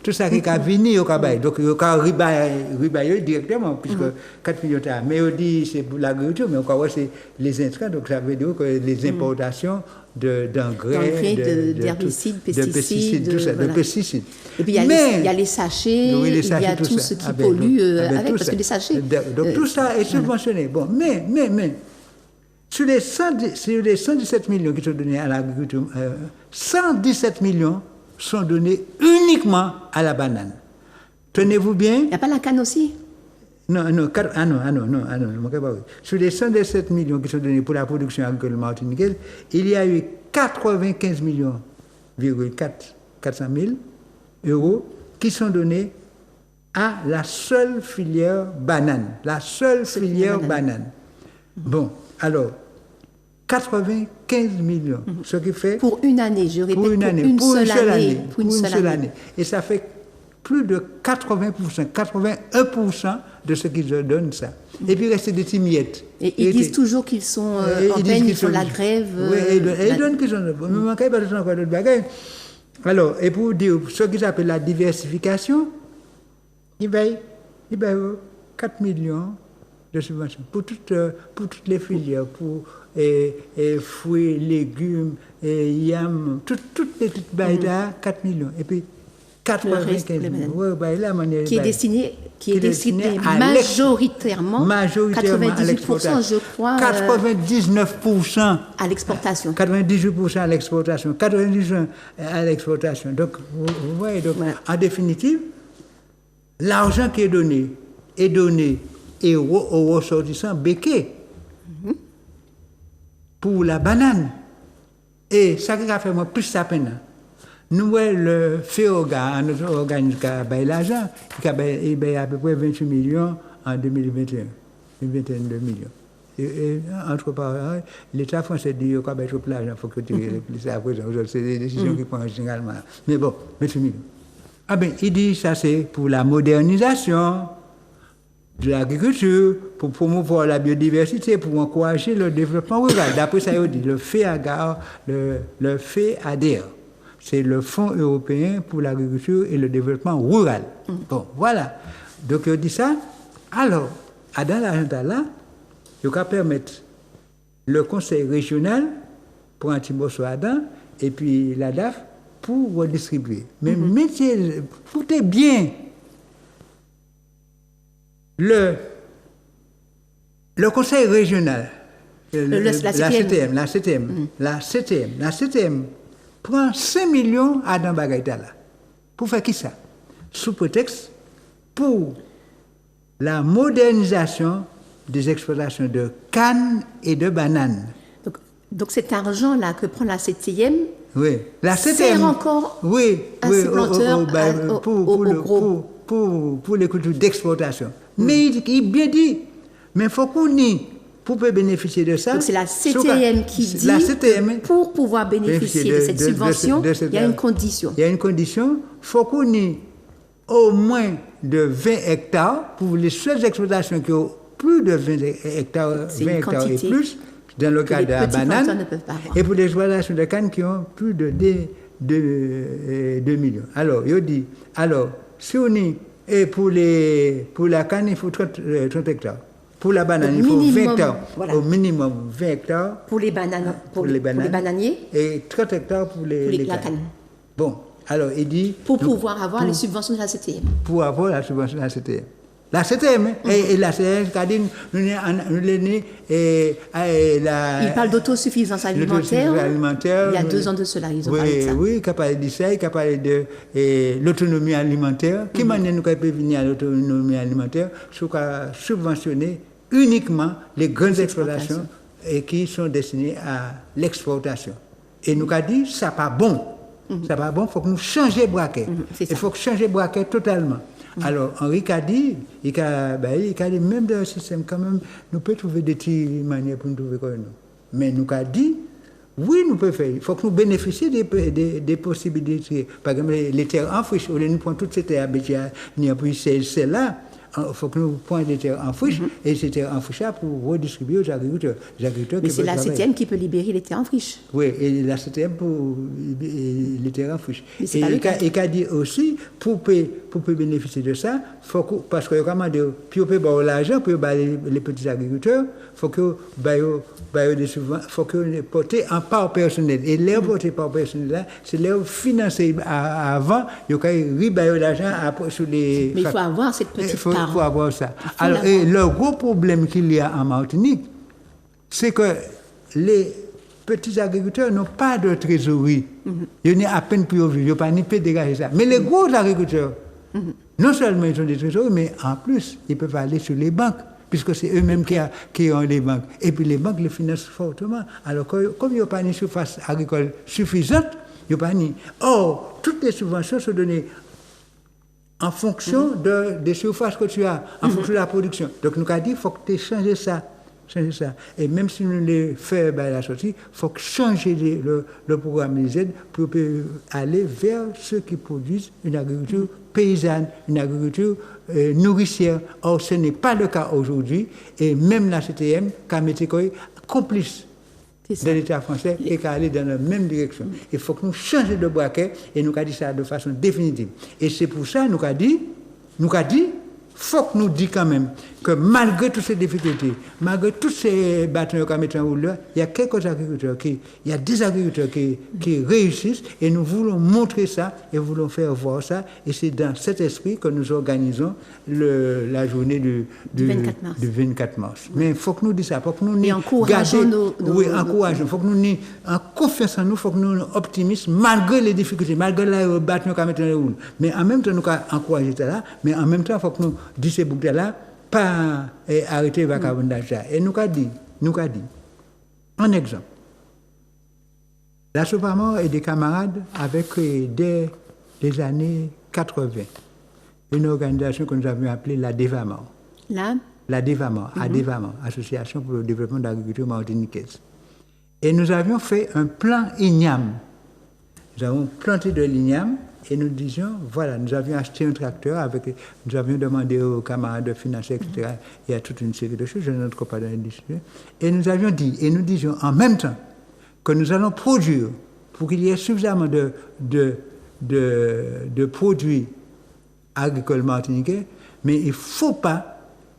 tout ça qui a venu au Cabaye. Donc, il y a ribaillé directement, puisque 4 millions, mais on dit c'est pour l'agriculture, mais encore c'est les intrants, donc ça veut dire que les importations d'engrais, d'herbicides, pesticides, de pesticides. Et puis il y a les sachets, il y a tout ce qui pollue avec, parce que les sachets... Donc tout ça est subventionné. Bon, mais, sur les 117 millions qui sont donnés à l'agriculture, 117 millions sont donnés uniquement à la banane. Tenez-vous bien. Il n'y a pas la canne aussi? Non. Sur les 117 millions qui sont donnés pour la production agricole martiniquaise, il y a eu 95 millions, 400 000 euros qui sont donnés à la seule filière banane. La seule filière banane. Bon, alors, 95 millions, ce qui fait... Pour une année, je répète, pour une seule année. Et ça fait plus de 80%, 81% de ce qu'ils donnent ça. Et puis, il reste des petits miettes. Et ils disent toujours qu'ils sont en peine, ils font la grève. Oui, ils donnent qu'ils sont... Mais il manque pas de temps encore d'autres bagages. Alors, et pour dire ce qu'ils appellent la diversification, ils payent 4 millions de subventions pour toutes les filières, pour fruits, légumes, yams, toutes les petites bails là, 4 millions. Et puis 95 millions. Qui est destiné majoritairement 98%, je crois. 99% à l'exportation. 98% à l'exportation. 98% à l'exportation. Donc, vous voyez, en définitive, l'argent qui est donné aux ressortissants béquets pour la banane. Et ça qui a fait moi plus la peine. Nous, le FEOGA, notre organisme qui a payé l'argent, il a payé à peu près 28 millions en 2021. 22 millions. Et entre parenthèses, l'État français dit qu'il y a trop l'argent, il faut que tu réfléchisses à présent. C'est des décisions qui prennent généralement. Mais bon, 28 millions. Ah ben, il dit ça c'est pour la modernisation de l'agriculture, pour promouvoir la biodiversité, pour encourager le développement rural. D'après ça, il dit le FEADER, le FEADER. C'est le Fonds européen pour l'agriculture et le développement rural. Bon, voilà. Donc, il dit ça. Alors, dans l'agenda là, il va permettre le conseil régional pour Antibes-Adam et puis la DAF pour redistribuer. Mais mettez, écoutez bien, le conseil régional, la CTM, prend 5 millions à dans Bagaïta là. Pour faire qui ça? Sous prétexte pour la modernisation des exploitations de canne et de bananes. Donc cet argent-là que prend la CTM, oui, la CTM sert encore à ces planteurs pour les cultures d'exportation. Mais il bien dit, mais il faut qu'on y pour bénéficier de ça. Donc c'est la CTM qui dit que pour pouvoir bénéficier de cette subvention, il y a une condition. Il y a une condition, il faut qu'on ait au moins de 20 hectares pour les seules exploitations qui ont plus de 20 hectares, 20 hectares et plus, dans le cas de la banane, et pour les exploitations de canne qui ont plus de 2 millions. Alors, il dit, si on est, et pour la canne, il faut 30 hectares. Pour la banane, il faut 20 hectares, au minimum 20 hectares. Pour les bananiers. Et 30 hectares pour la canne. Bon, alors il dit... Pour pouvoir avoir les subventions de la CTM. Pour avoir la subvention de la CTM. La CTM, et la CTM, c'est-à-dire, il parle d'autosuffisance alimentaire. Il y a 2 ans de cela, ils ont parlé de ça. Oui, il a parlé de ça, il a parlé de l'autonomie alimentaire. Qui manière nous peut venir à l'autonomie alimentaire? Subventionner uniquement les grandes exploitations et qui sont destinées à l'exportation. Et nous avons dit, ça n'est pas bon. Ça n'est pas bon, il faut que nous changions de braquet. Il faut changer de braquet totalement. Alors, Henri a dit, il a dit, même dans le système, quand même, nous pouvons trouver des petites manières pour nous trouver comme nous. Mais nous avons dit, oui, nous pouvons faire. Il faut que nous bénéficions des possibilités. Par exemple, les terres en friche, au lieu de nous prendre toutes ces terres, c'est là. Il faut que nous prenions des terres en friche, et ces terres en friche pour redistribuer aux agriculteurs. Mais c'est la CTM qui peut libérer les terres en friche. Oui, et la CTM pour les terres en friche. Et il a dit aussi, pour bénéficier de ça, parce que pour l'argent, pour les petits agriculteurs, il faut que faut que porter en part personnelle. Et l'air porté par personnel là, c'est l'air financé avant, il y a l'argent sur les... Mais il faut avoir cette petite part. Il faut avoir ça. Alors, le gros problème qu'il y a en Martinique, c'est que les petits agriculteurs n'ont pas de trésorerie. Ils n'ont à peine pour vivre, ils n'ont pas ni pu dégager ça. Mais les gros agriculteurs, non seulement ils ont des trésoreries, mais en plus, ils peuvent aller sur les banques, puisque c'est eux-mêmes qui ont les banques. Et puis les banques les financent fortement. Alors, comme ils n'ont pas une surface agricole suffisante, ils n'ont pas ni... Or, toutes les subventions sont données en fonction des surfaces que tu as, en fonction de la production. Donc, nous avons dit qu'il faut que tu changes ça changer ça. Et même si nous les faisons la sortie, il faut changer le programme des aides pour aller vers ceux qui produisent une agriculture paysanne, une agriculture nourricière. Or, ce n'est pas le cas aujourd'hui. Et même la CTM, Kametekoy, complice de l'État français et qu'à aller dans la même direction. Il faut que nous changions de braquet et nous avons dit ça de façon définitive. Et c'est pour ça que nous avons dit, faut que nous disions quand même que malgré toutes ces difficultés, malgré tous ces bâtons qu'on met en route, il y a quelques agriculteurs il y a des agriculteurs qui réussissent et nous voulons montrer ça et voulons faire voir ça. Et c'est dans cet esprit que nous organisons la journée du 24 mars. Mais il faut que nous disions ça, il faut que nous encourageons encourageons, il faut que nous en confiance en nous, il faut que nous soyons optimistes malgré les difficultés, malgré les bâtons qu'on met en route. Mais en même temps, nous encourager ça là, mais en même temps, il faut que nous disions ces boucles là, pas arrêter le vagabondage. Et nous avons dit, un exemple. La Sopamor et des camarades avaient créé dès les années 80 une organisation que nous avions appelée la DEVAMOR. La DEVAMOR, Association pour le développement de l'agriculture martiniquaise. Et nous avions fait un plan igname. Nous avons planté de l'igname. Et nous disions, voilà, nous avions acheté un tracteur, nous avions demandé aux camarades de financer, etc. Il y a toute une série de choses, je n'entre pas dans les discussions. Et nous avions dit, et nous disions en même temps que nous allons produire, pour qu'il y ait suffisamment de produits agricoles martiniquais, mais il ne faut pas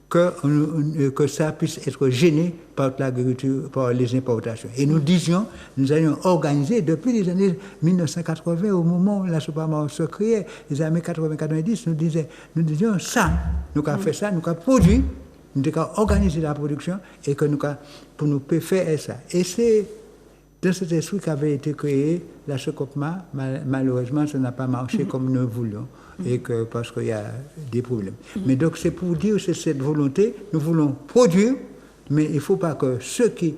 que ça puisse être gêné par l'agriculture, par les importations. Et nous disions, nous allions organiser depuis les années 1980, au moment où la Sopamor se créait, les années 80-90, nous disions ça, nous avons fait ça, nous avons produit, nous avons organisé la production et que nous pour nous faire ça. Et c'est dans cet esprit qu'avait été créé la Socopma. Malheureusement, ça n'a pas marché comme nous voulions. Et que parce qu'il y a des problèmes. Mais donc c'est pour dire c'est cette volonté, nous voulons produire, mais il ne faut pas que ceux qui,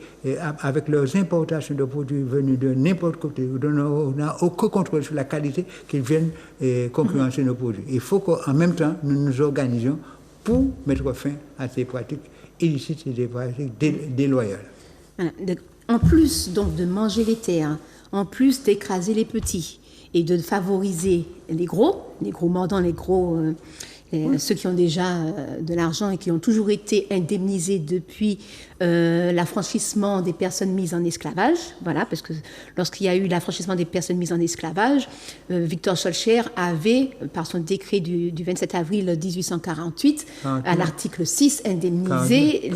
avec leurs importations de produits venus de n'importe côté, on n'a aucun contrôle sur la qualité, qu'ils viennent concurrencer nos produits. Il faut qu'en même temps, nous nous organisions pour mettre fin à ces pratiques illicites et des pratiques déloyales. Voilà. En plus donc de manger les terres, en plus d'écraser les petits, et de favoriser les gros mordants, ceux qui ont déjà de l'argent et qui ont toujours été indemnisés depuis l'affranchissement des personnes mises en esclavage. Voilà, parce que lorsqu'il y a eu l'affranchissement des personnes mises en esclavage, Victor Schœlcher avait, par son décret du 27 avril 1848, à l'article 6, indemnisé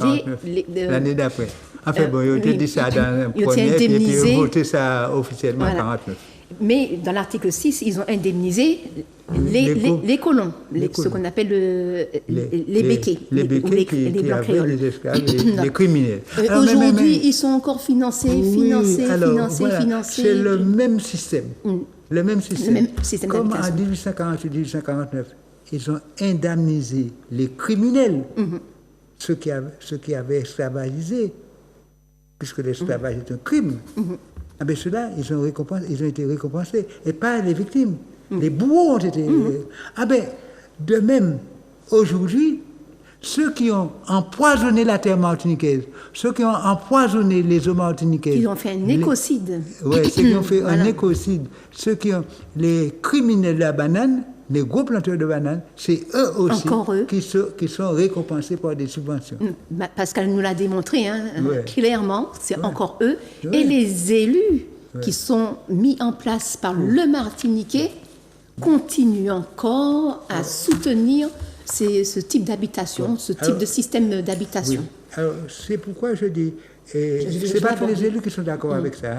l'année d'après. Enfin bon, il a dit ça dans le premier, et puis il a voté ça officiellement en 1949. Mais dans l'article 6, ils ont indemnisé les colons, ce qu'on appelle les béquets, les blancs créoles. Les criminels. Aujourd'hui, ils sont encore financés. C'est le même système. Le même système. Comme en 1848-1849, ils ont indemnisé les criminels, ceux qui avaient esclavagisé, puisque l'esclavage est un crime. Ah ben ceux-là, ils ont été récompensés, et pas les victimes. Les bourreaux ont été... Ah ben, de même, aujourd'hui, ceux qui ont empoisonné la terre martiniquaise, ceux qui ont empoisonné les eaux martiniquaises... Ils ont fait un écocide. Oui, ceux qui ont fait un écocide, les criminels de la banane, les gros planteurs de bananes, c'est eux aussi qui sont récompensés par des subventions. Pascal nous l'a démontré, clairement, c'est encore eux. Et les élus qui sont mis en place par le Martiniquais continuent encore à soutenir ce type d'habitation, ce type de système d'habitation. Oui. Alors, c'est pourquoi je dis, c'est pas tous les élus qui sont d'accord avec ça.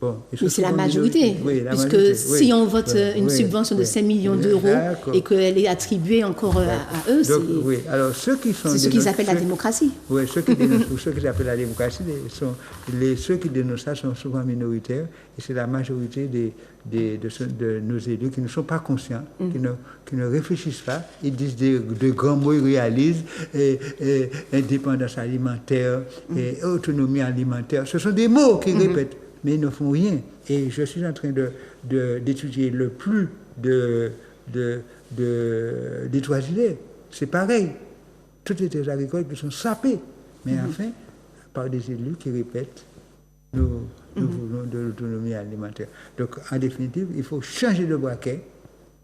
Bon, mais c'est la majorité, puisque si on vote une subvention de 5 millions d'euros et qu'elle est attribuée encore à eux, c'est ce qu'ils appellent la démocratie. Oui, ceux qui appellent la démocratie, ceux qui dénoncent ça sont souvent minoritaires, et c'est la majorité de nos élus qui ne sont pas conscients, qui ne réfléchissent pas. Ils disent de grands mots, ils réalisent indépendance alimentaire, et autonomie alimentaire. Ce sont des mots qu'ils répètent, mais ils ne font rien. Et je suis en train d'étudier le plus des Trois-Îlets. C'est pareil. Toutes les terres agricoles qui sont sapées. Mais enfin, par des élus qui répètent nous voulons de l'autonomie alimentaire. Donc, en définitive, il faut changer de braquet,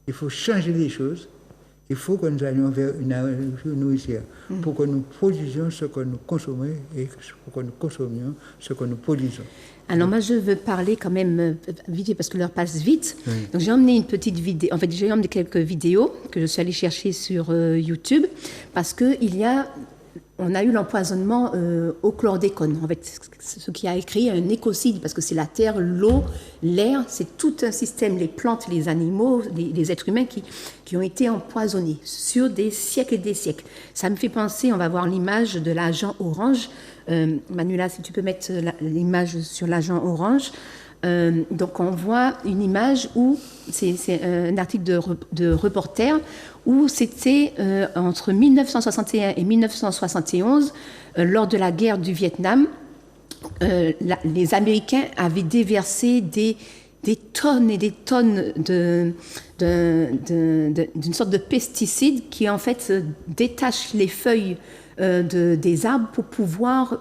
il faut changer les choses, il faut que nous allions vers une agriculture nourricière pour que nous produisions ce que nous consommons et pour que nous consommions ce que nous produisons. Alors moi, je veux parler quand même vite parce que l'heure passe vite. Oui. Donc j'ai emmené une petite vidéo. En fait, j'ai emmené quelques vidéos que je suis allée chercher sur YouTube parce que on a eu l'empoisonnement au chlordécone. En fait, ce qui a créé un écocide parce que c'est la terre, l'eau, l'air, c'est tout un système, les plantes, les animaux, les êtres humains qui ont été empoisonnés sur des siècles et des siècles. Ça me fait penser, on va voir l'image de l'agent orange. Manuela, si tu peux mettre l'image sur l'agent orange. Donc on voit une image où c'est un article de reporter où c'était entre 1961 et 1971 lors de la guerre du Vietnam, les Américains avaient déversé des tonnes et des tonnes d'une sorte de pesticide qui en fait détache les feuilles des arbres pour pouvoir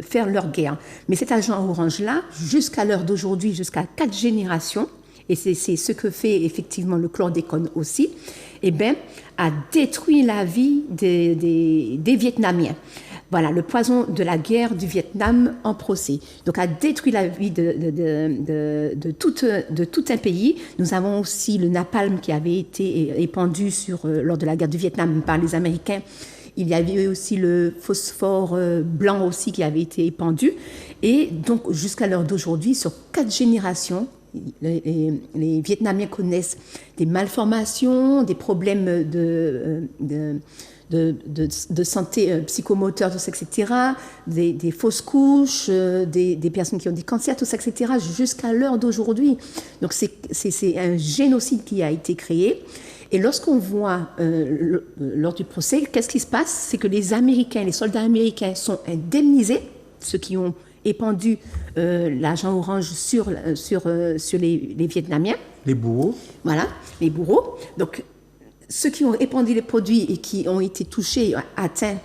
faire leur guerre. Mais cet agent orange-là, jusqu'à l'heure d'aujourd'hui, jusqu'à 4 générations, et c'est ce que fait effectivement le chlordécone aussi, a détruit la vie des Vietnamiens. Voilà, le poison de la guerre du Vietnam en procès. Donc, a détruit la vie de tout un pays. Nous avons aussi le napalm qui avait été épandu lors de la guerre du Vietnam par les Américains. Il y avait aussi le phosphore blanc aussi qui avait été épandu. Et donc, jusqu'à l'heure d'aujourd'hui, sur 4 générations, les Vietnamiens connaissent des malformations, des problèmes de santé psychomoteur, tout ça, etc., des fausses couches, des personnes qui ont des cancers, tout ça, etc., jusqu'à l'heure d'aujourd'hui. Donc, c'est un génocide qui a été créé. Et lorsqu'on voit, lors du procès, qu'est-ce qui se passe? C'est que les Américains, les soldats américains sont indemnisés, ceux qui ont épandu l'agent orange sur les Vietnamiens. Les bourreaux. Voilà, les bourreaux. Donc, ceux qui ont épandu les produits et qui ont été touchés, atteints,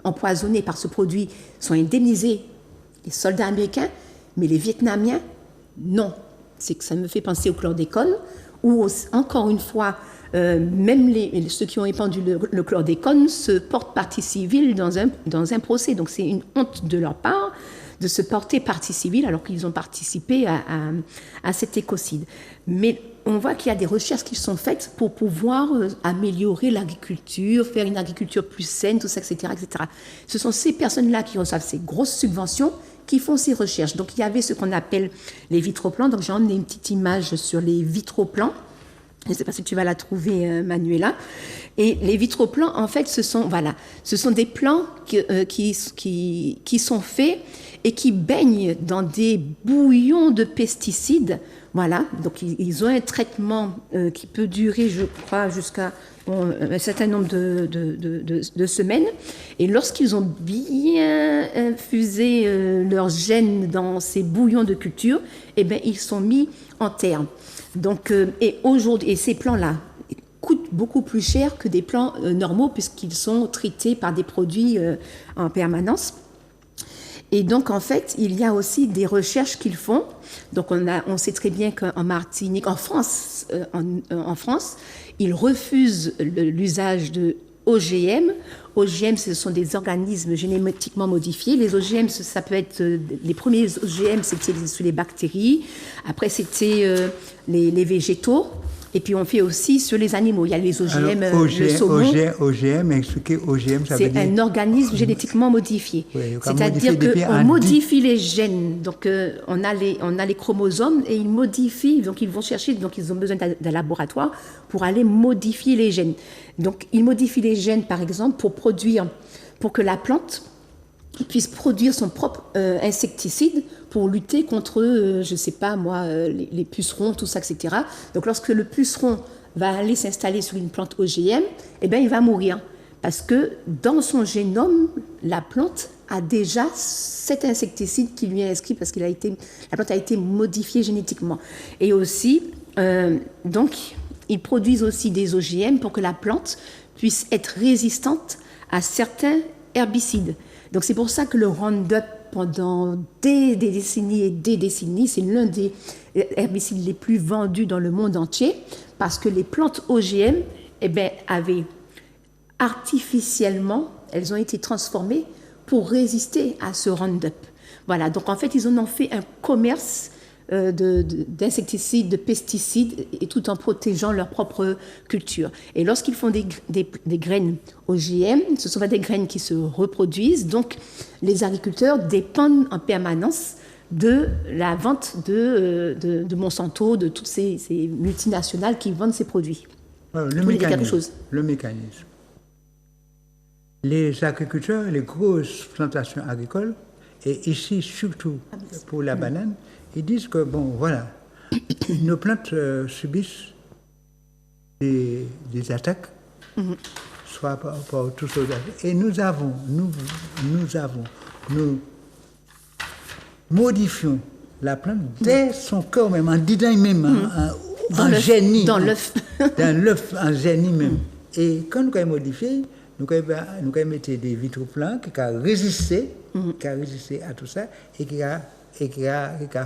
empoisonnés par ce produit sont indemnisés, les soldats américains, mais les Vietnamiens, non. C'est que ça me fait penser au chlordécone, où, encore une fois, même ceux qui ont épandu le chlordécone se portent partie civile dans un procès. Donc c'est une honte de leur part de se porter partie civile alors qu'ils ont participé à cet écocide. Mais on voit qu'il y a des recherches qui sont faites pour pouvoir améliorer l'agriculture, faire une agriculture plus saine, tout ça, etc., etc. Ce sont ces personnes-là qui reçoivent ces grosses subventions qui font ces recherches. Donc il y avait ce qu'on appelle les vitroplans. Donc j'ai emmené une petite image sur les vitroplans. Je ne sais pas si tu vas la trouver, Manuela. Et les vitroplans, en fait, ce sont des plans qui sont faits et qui baignent dans des bouillons de pesticides. Voilà, donc ils ont un traitement qui peut durer, je crois, jusqu'à un certain nombre de semaines. Et lorsqu'ils ont bien infusé leurs gènes dans ces bouillons de culture, ils sont mis en terre. Donc, et ces plants-là coûtent beaucoup plus cher que des plants normaux puisqu'ils sont traités par des produits en permanence. Et donc, en fait, il y a aussi des recherches qu'ils font. Donc, on sait très bien qu'en Martinique, en France, ils refusent l'usage de OGM. OGM, ce sont des organismes génétiquement modifiés. Les OGM, ça peut être... les premiers OGM, c'était sur les bactéries. Après, c'était les végétaux. Et puis, on fait aussi sur les animaux. Il y a les OGM, le saumon. OGM, expliquez OGM, ça veut dire... C'est un organisme génétiquement modifié. Oui, c'est-à-dire qu'on modifie les gènes. Donc, on a les chromosomes et ils modifient. Donc, ils vont chercher... Donc, ils ont besoin d'un laboratoire pour aller modifier les gènes. Donc, ils modifient les gènes, par exemple, pour que la plante puisse produire son propre insecticide pour lutter contre, je ne sais pas moi, les pucerons, tout ça, etc. Donc, lorsque le puceron va aller s'installer sur une plante OGM, il va mourir. Parce que dans son génome, la plante a déjà cet insecticide qui lui est inscrit parce que la plante a été modifiée génétiquement. Et aussi, donc, ils produisent aussi des OGM pour que la plante puisse être résistante à certains herbicides. Donc c'est pour ça que le Roundup, pendant des décennies et des décennies. C'est l'un des herbicides les plus vendus dans le monde entier parce que les plantes OGM avaient artificiellement, elles ont été transformées pour résister à ce Roundup. Voilà, donc en fait, ils en ont fait un commerce d'insecticides, de pesticides, et tout en protégeant leur propre culture. Et lorsqu'ils font des graines OGM, ce sont pas des graines qui se reproduisent, donc les agriculteurs dépendent en permanence de la vente de Monsanto, de toutes ces multinationales qui vendent ces produits. Le mécanisme. Les agriculteurs, les grosses plantations agricoles, et ici surtout pour la banane, ils disent que, bon, voilà, nos plantes subissent des attaques, soit par tous ces attaques. Et nous modifions la plante dès son corps même, en dedans même, en génie. Dans l'œuf. Dans l'œuf, en génie même. Et quand nous avons modifié, nous avons mis des vitraux blancs qui ont résisté à tout ça et qui a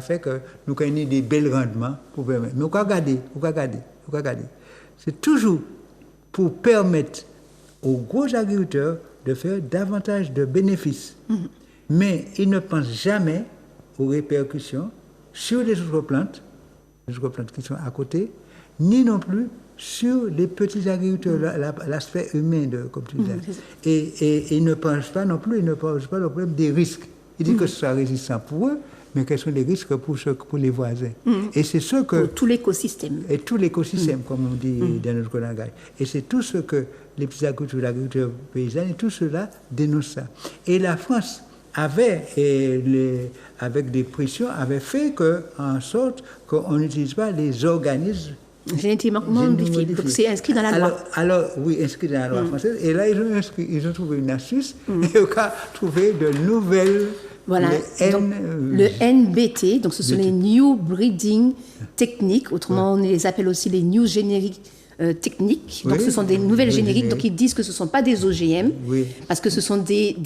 fait que nous avons eu des bels rendements pour permettre. Mais on va regarder. C'est toujours pour permettre aux gros agriculteurs de faire davantage de bénéfices. Mais ils ne pensent jamais aux répercussions sur les autres plantes qui sont à côté, ni non plus sur les petits agriculteurs, l'aspect humain, comme tu disais. Et ils ne pensent pas non plus au problème des risques. Ils disent que ce soit résistant pour eux, mais quels sont les risques pour les voisins. Et c'est ce que... Pour tout l'écosystème. Et tout l'écosystème, comme on dit dans notre langage. Et c'est tout ce que les petits agriculteurs, l'agriculture paysanne, et tout cela dénonce ça. Et la France avec des pressions, avait fait en sorte qu'on n'utilise pas les organismes génétiquement modifiés. Donc c'est inscrit dans la loi. Alors oui, inscrit dans la loi française. Et là, ils ont trouvé une astuce et ont trouvé de nouvelles... Voilà, le NBT, donc ce sont les New Breeding Techniques, autrement on les appelle aussi les New Generic Techniques. Donc ce sont des nouvelles génériques, donc ils disent que ce ne sont pas des OGM, parce que ce sont des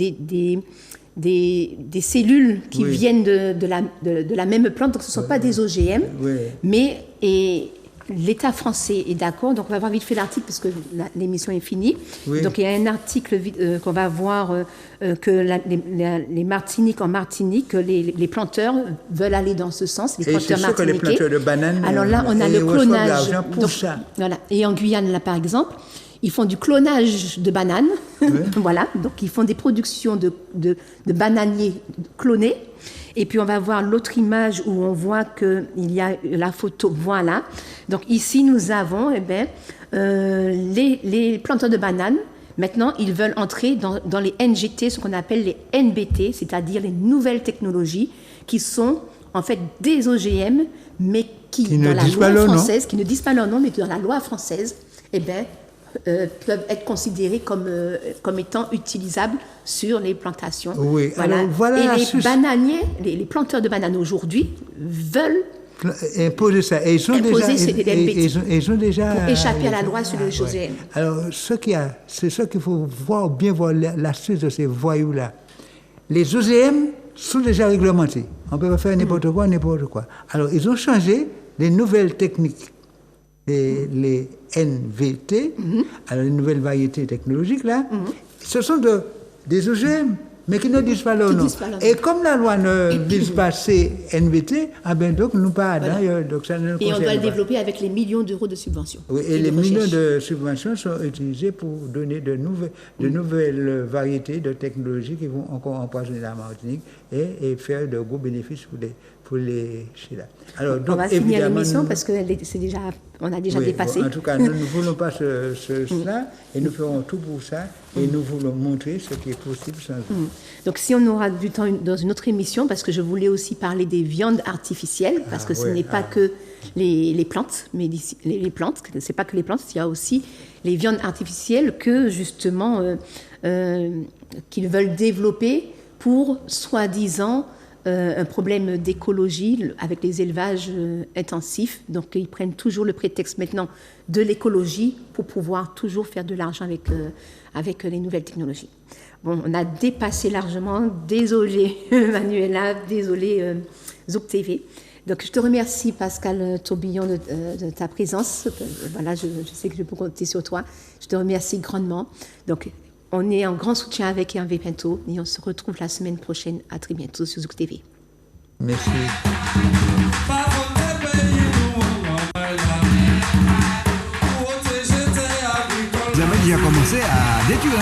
cellules qui viennent de la même plante, donc ce ne sont pas des OGM, mais l'État français est d'accord, donc on va voir vite fait l'article parce que l'émission est finie. Donc il y a un article qu'on va voir que les Martiniques en Martinique, les planteurs veulent aller dans ce sens, les planteurs martiniquais. Que les planteurs de bananes, alors là, on a le clonage. Donc, voilà. Et en Guyane, là par exemple, ils font du clonage de bananes. Voilà, donc ils font des productions de bananiers clonés. Et puis on va voir l'autre image où on voit qu'il y a la photo. Voilà. Donc ici nous avons les planteurs de bananes. Maintenant, ils veulent entrer dans les NGT, ce qu'on appelle les NBT, c'est-à-dire les nouvelles technologies qui sont en fait des OGM, mais qui dans la loi française, qui ne disent pas leur nom, mais qui dans la loi française, peuvent être considérés comme étant utilisables sur les plantations. Oui, voilà. Alors, et les bananiers, les planteurs de bananes aujourd'hui veulent imposer ça. Et ils ont déjà pour échapper à la loi sur les OGM. Alors, c'est ce qu'il faut bien voir l'astuce de ces voyous-là. Les OGM sont déjà réglementés. On ne peut pas faire n'importe quoi. Alors, ils ont changé les nouvelles techniques. Les NVT, alors les nouvelles variétés technologiques là, ce sont des OGM, mais qui ne disent pas leur nom. Et comme la loi ne vise pas ces NVT, donc nous pas d'ailleurs. Et on doit le développer avec les millions d'euros de subventions. Oui, et les millions de subventions sont utilisés pour donner de nouvelles variétés de technologies qui vont encore empoisonner la Martinique et faire de gros bénéfices pour les Chila. Alors, donc, on va finir l'émission parce que on a déjà dépassé. En tout cas, nous ne voulons pas cela et nous ferons tout pour ça et nous voulons montrer ce qui est possible sans eux. Donc, si on aura du temps dans une autre émission, parce que je voulais aussi parler des viandes artificielles, parce que ce n'est pas que les plantes, mais les plantes, c'est pas que les plantes, il y a aussi les viandes artificielles que justement qu'ils veulent développer pour soi-disant un problème d'écologie avec les élevages intensifs. Donc, ils prennent toujours le prétexte maintenant de l'écologie pour pouvoir toujours faire de l'argent avec les nouvelles technologies. Bon, on a dépassé largement. Désolé Manuela, désolé Zouk TV. Donc je te remercie Pascal Tourbillon de ta présence. Voilà, je sais que je peux compter sur toi. Je te remercie grandement. Donc on est en grand soutien avec Hervé Pinto et on se retrouve la semaine prochaine. À très bientôt sur Zouk TV. Merci. Vous avez déjà commencé à détruire.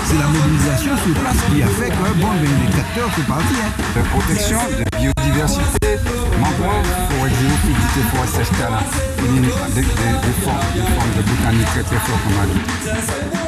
C'est la mobilisation sur place qui a fait que les capteurs sont partis. La protection de biodiversité, mangrove, forêt géophysique, forêt sèche, des formes de botanique très très fortes, comme on a dit.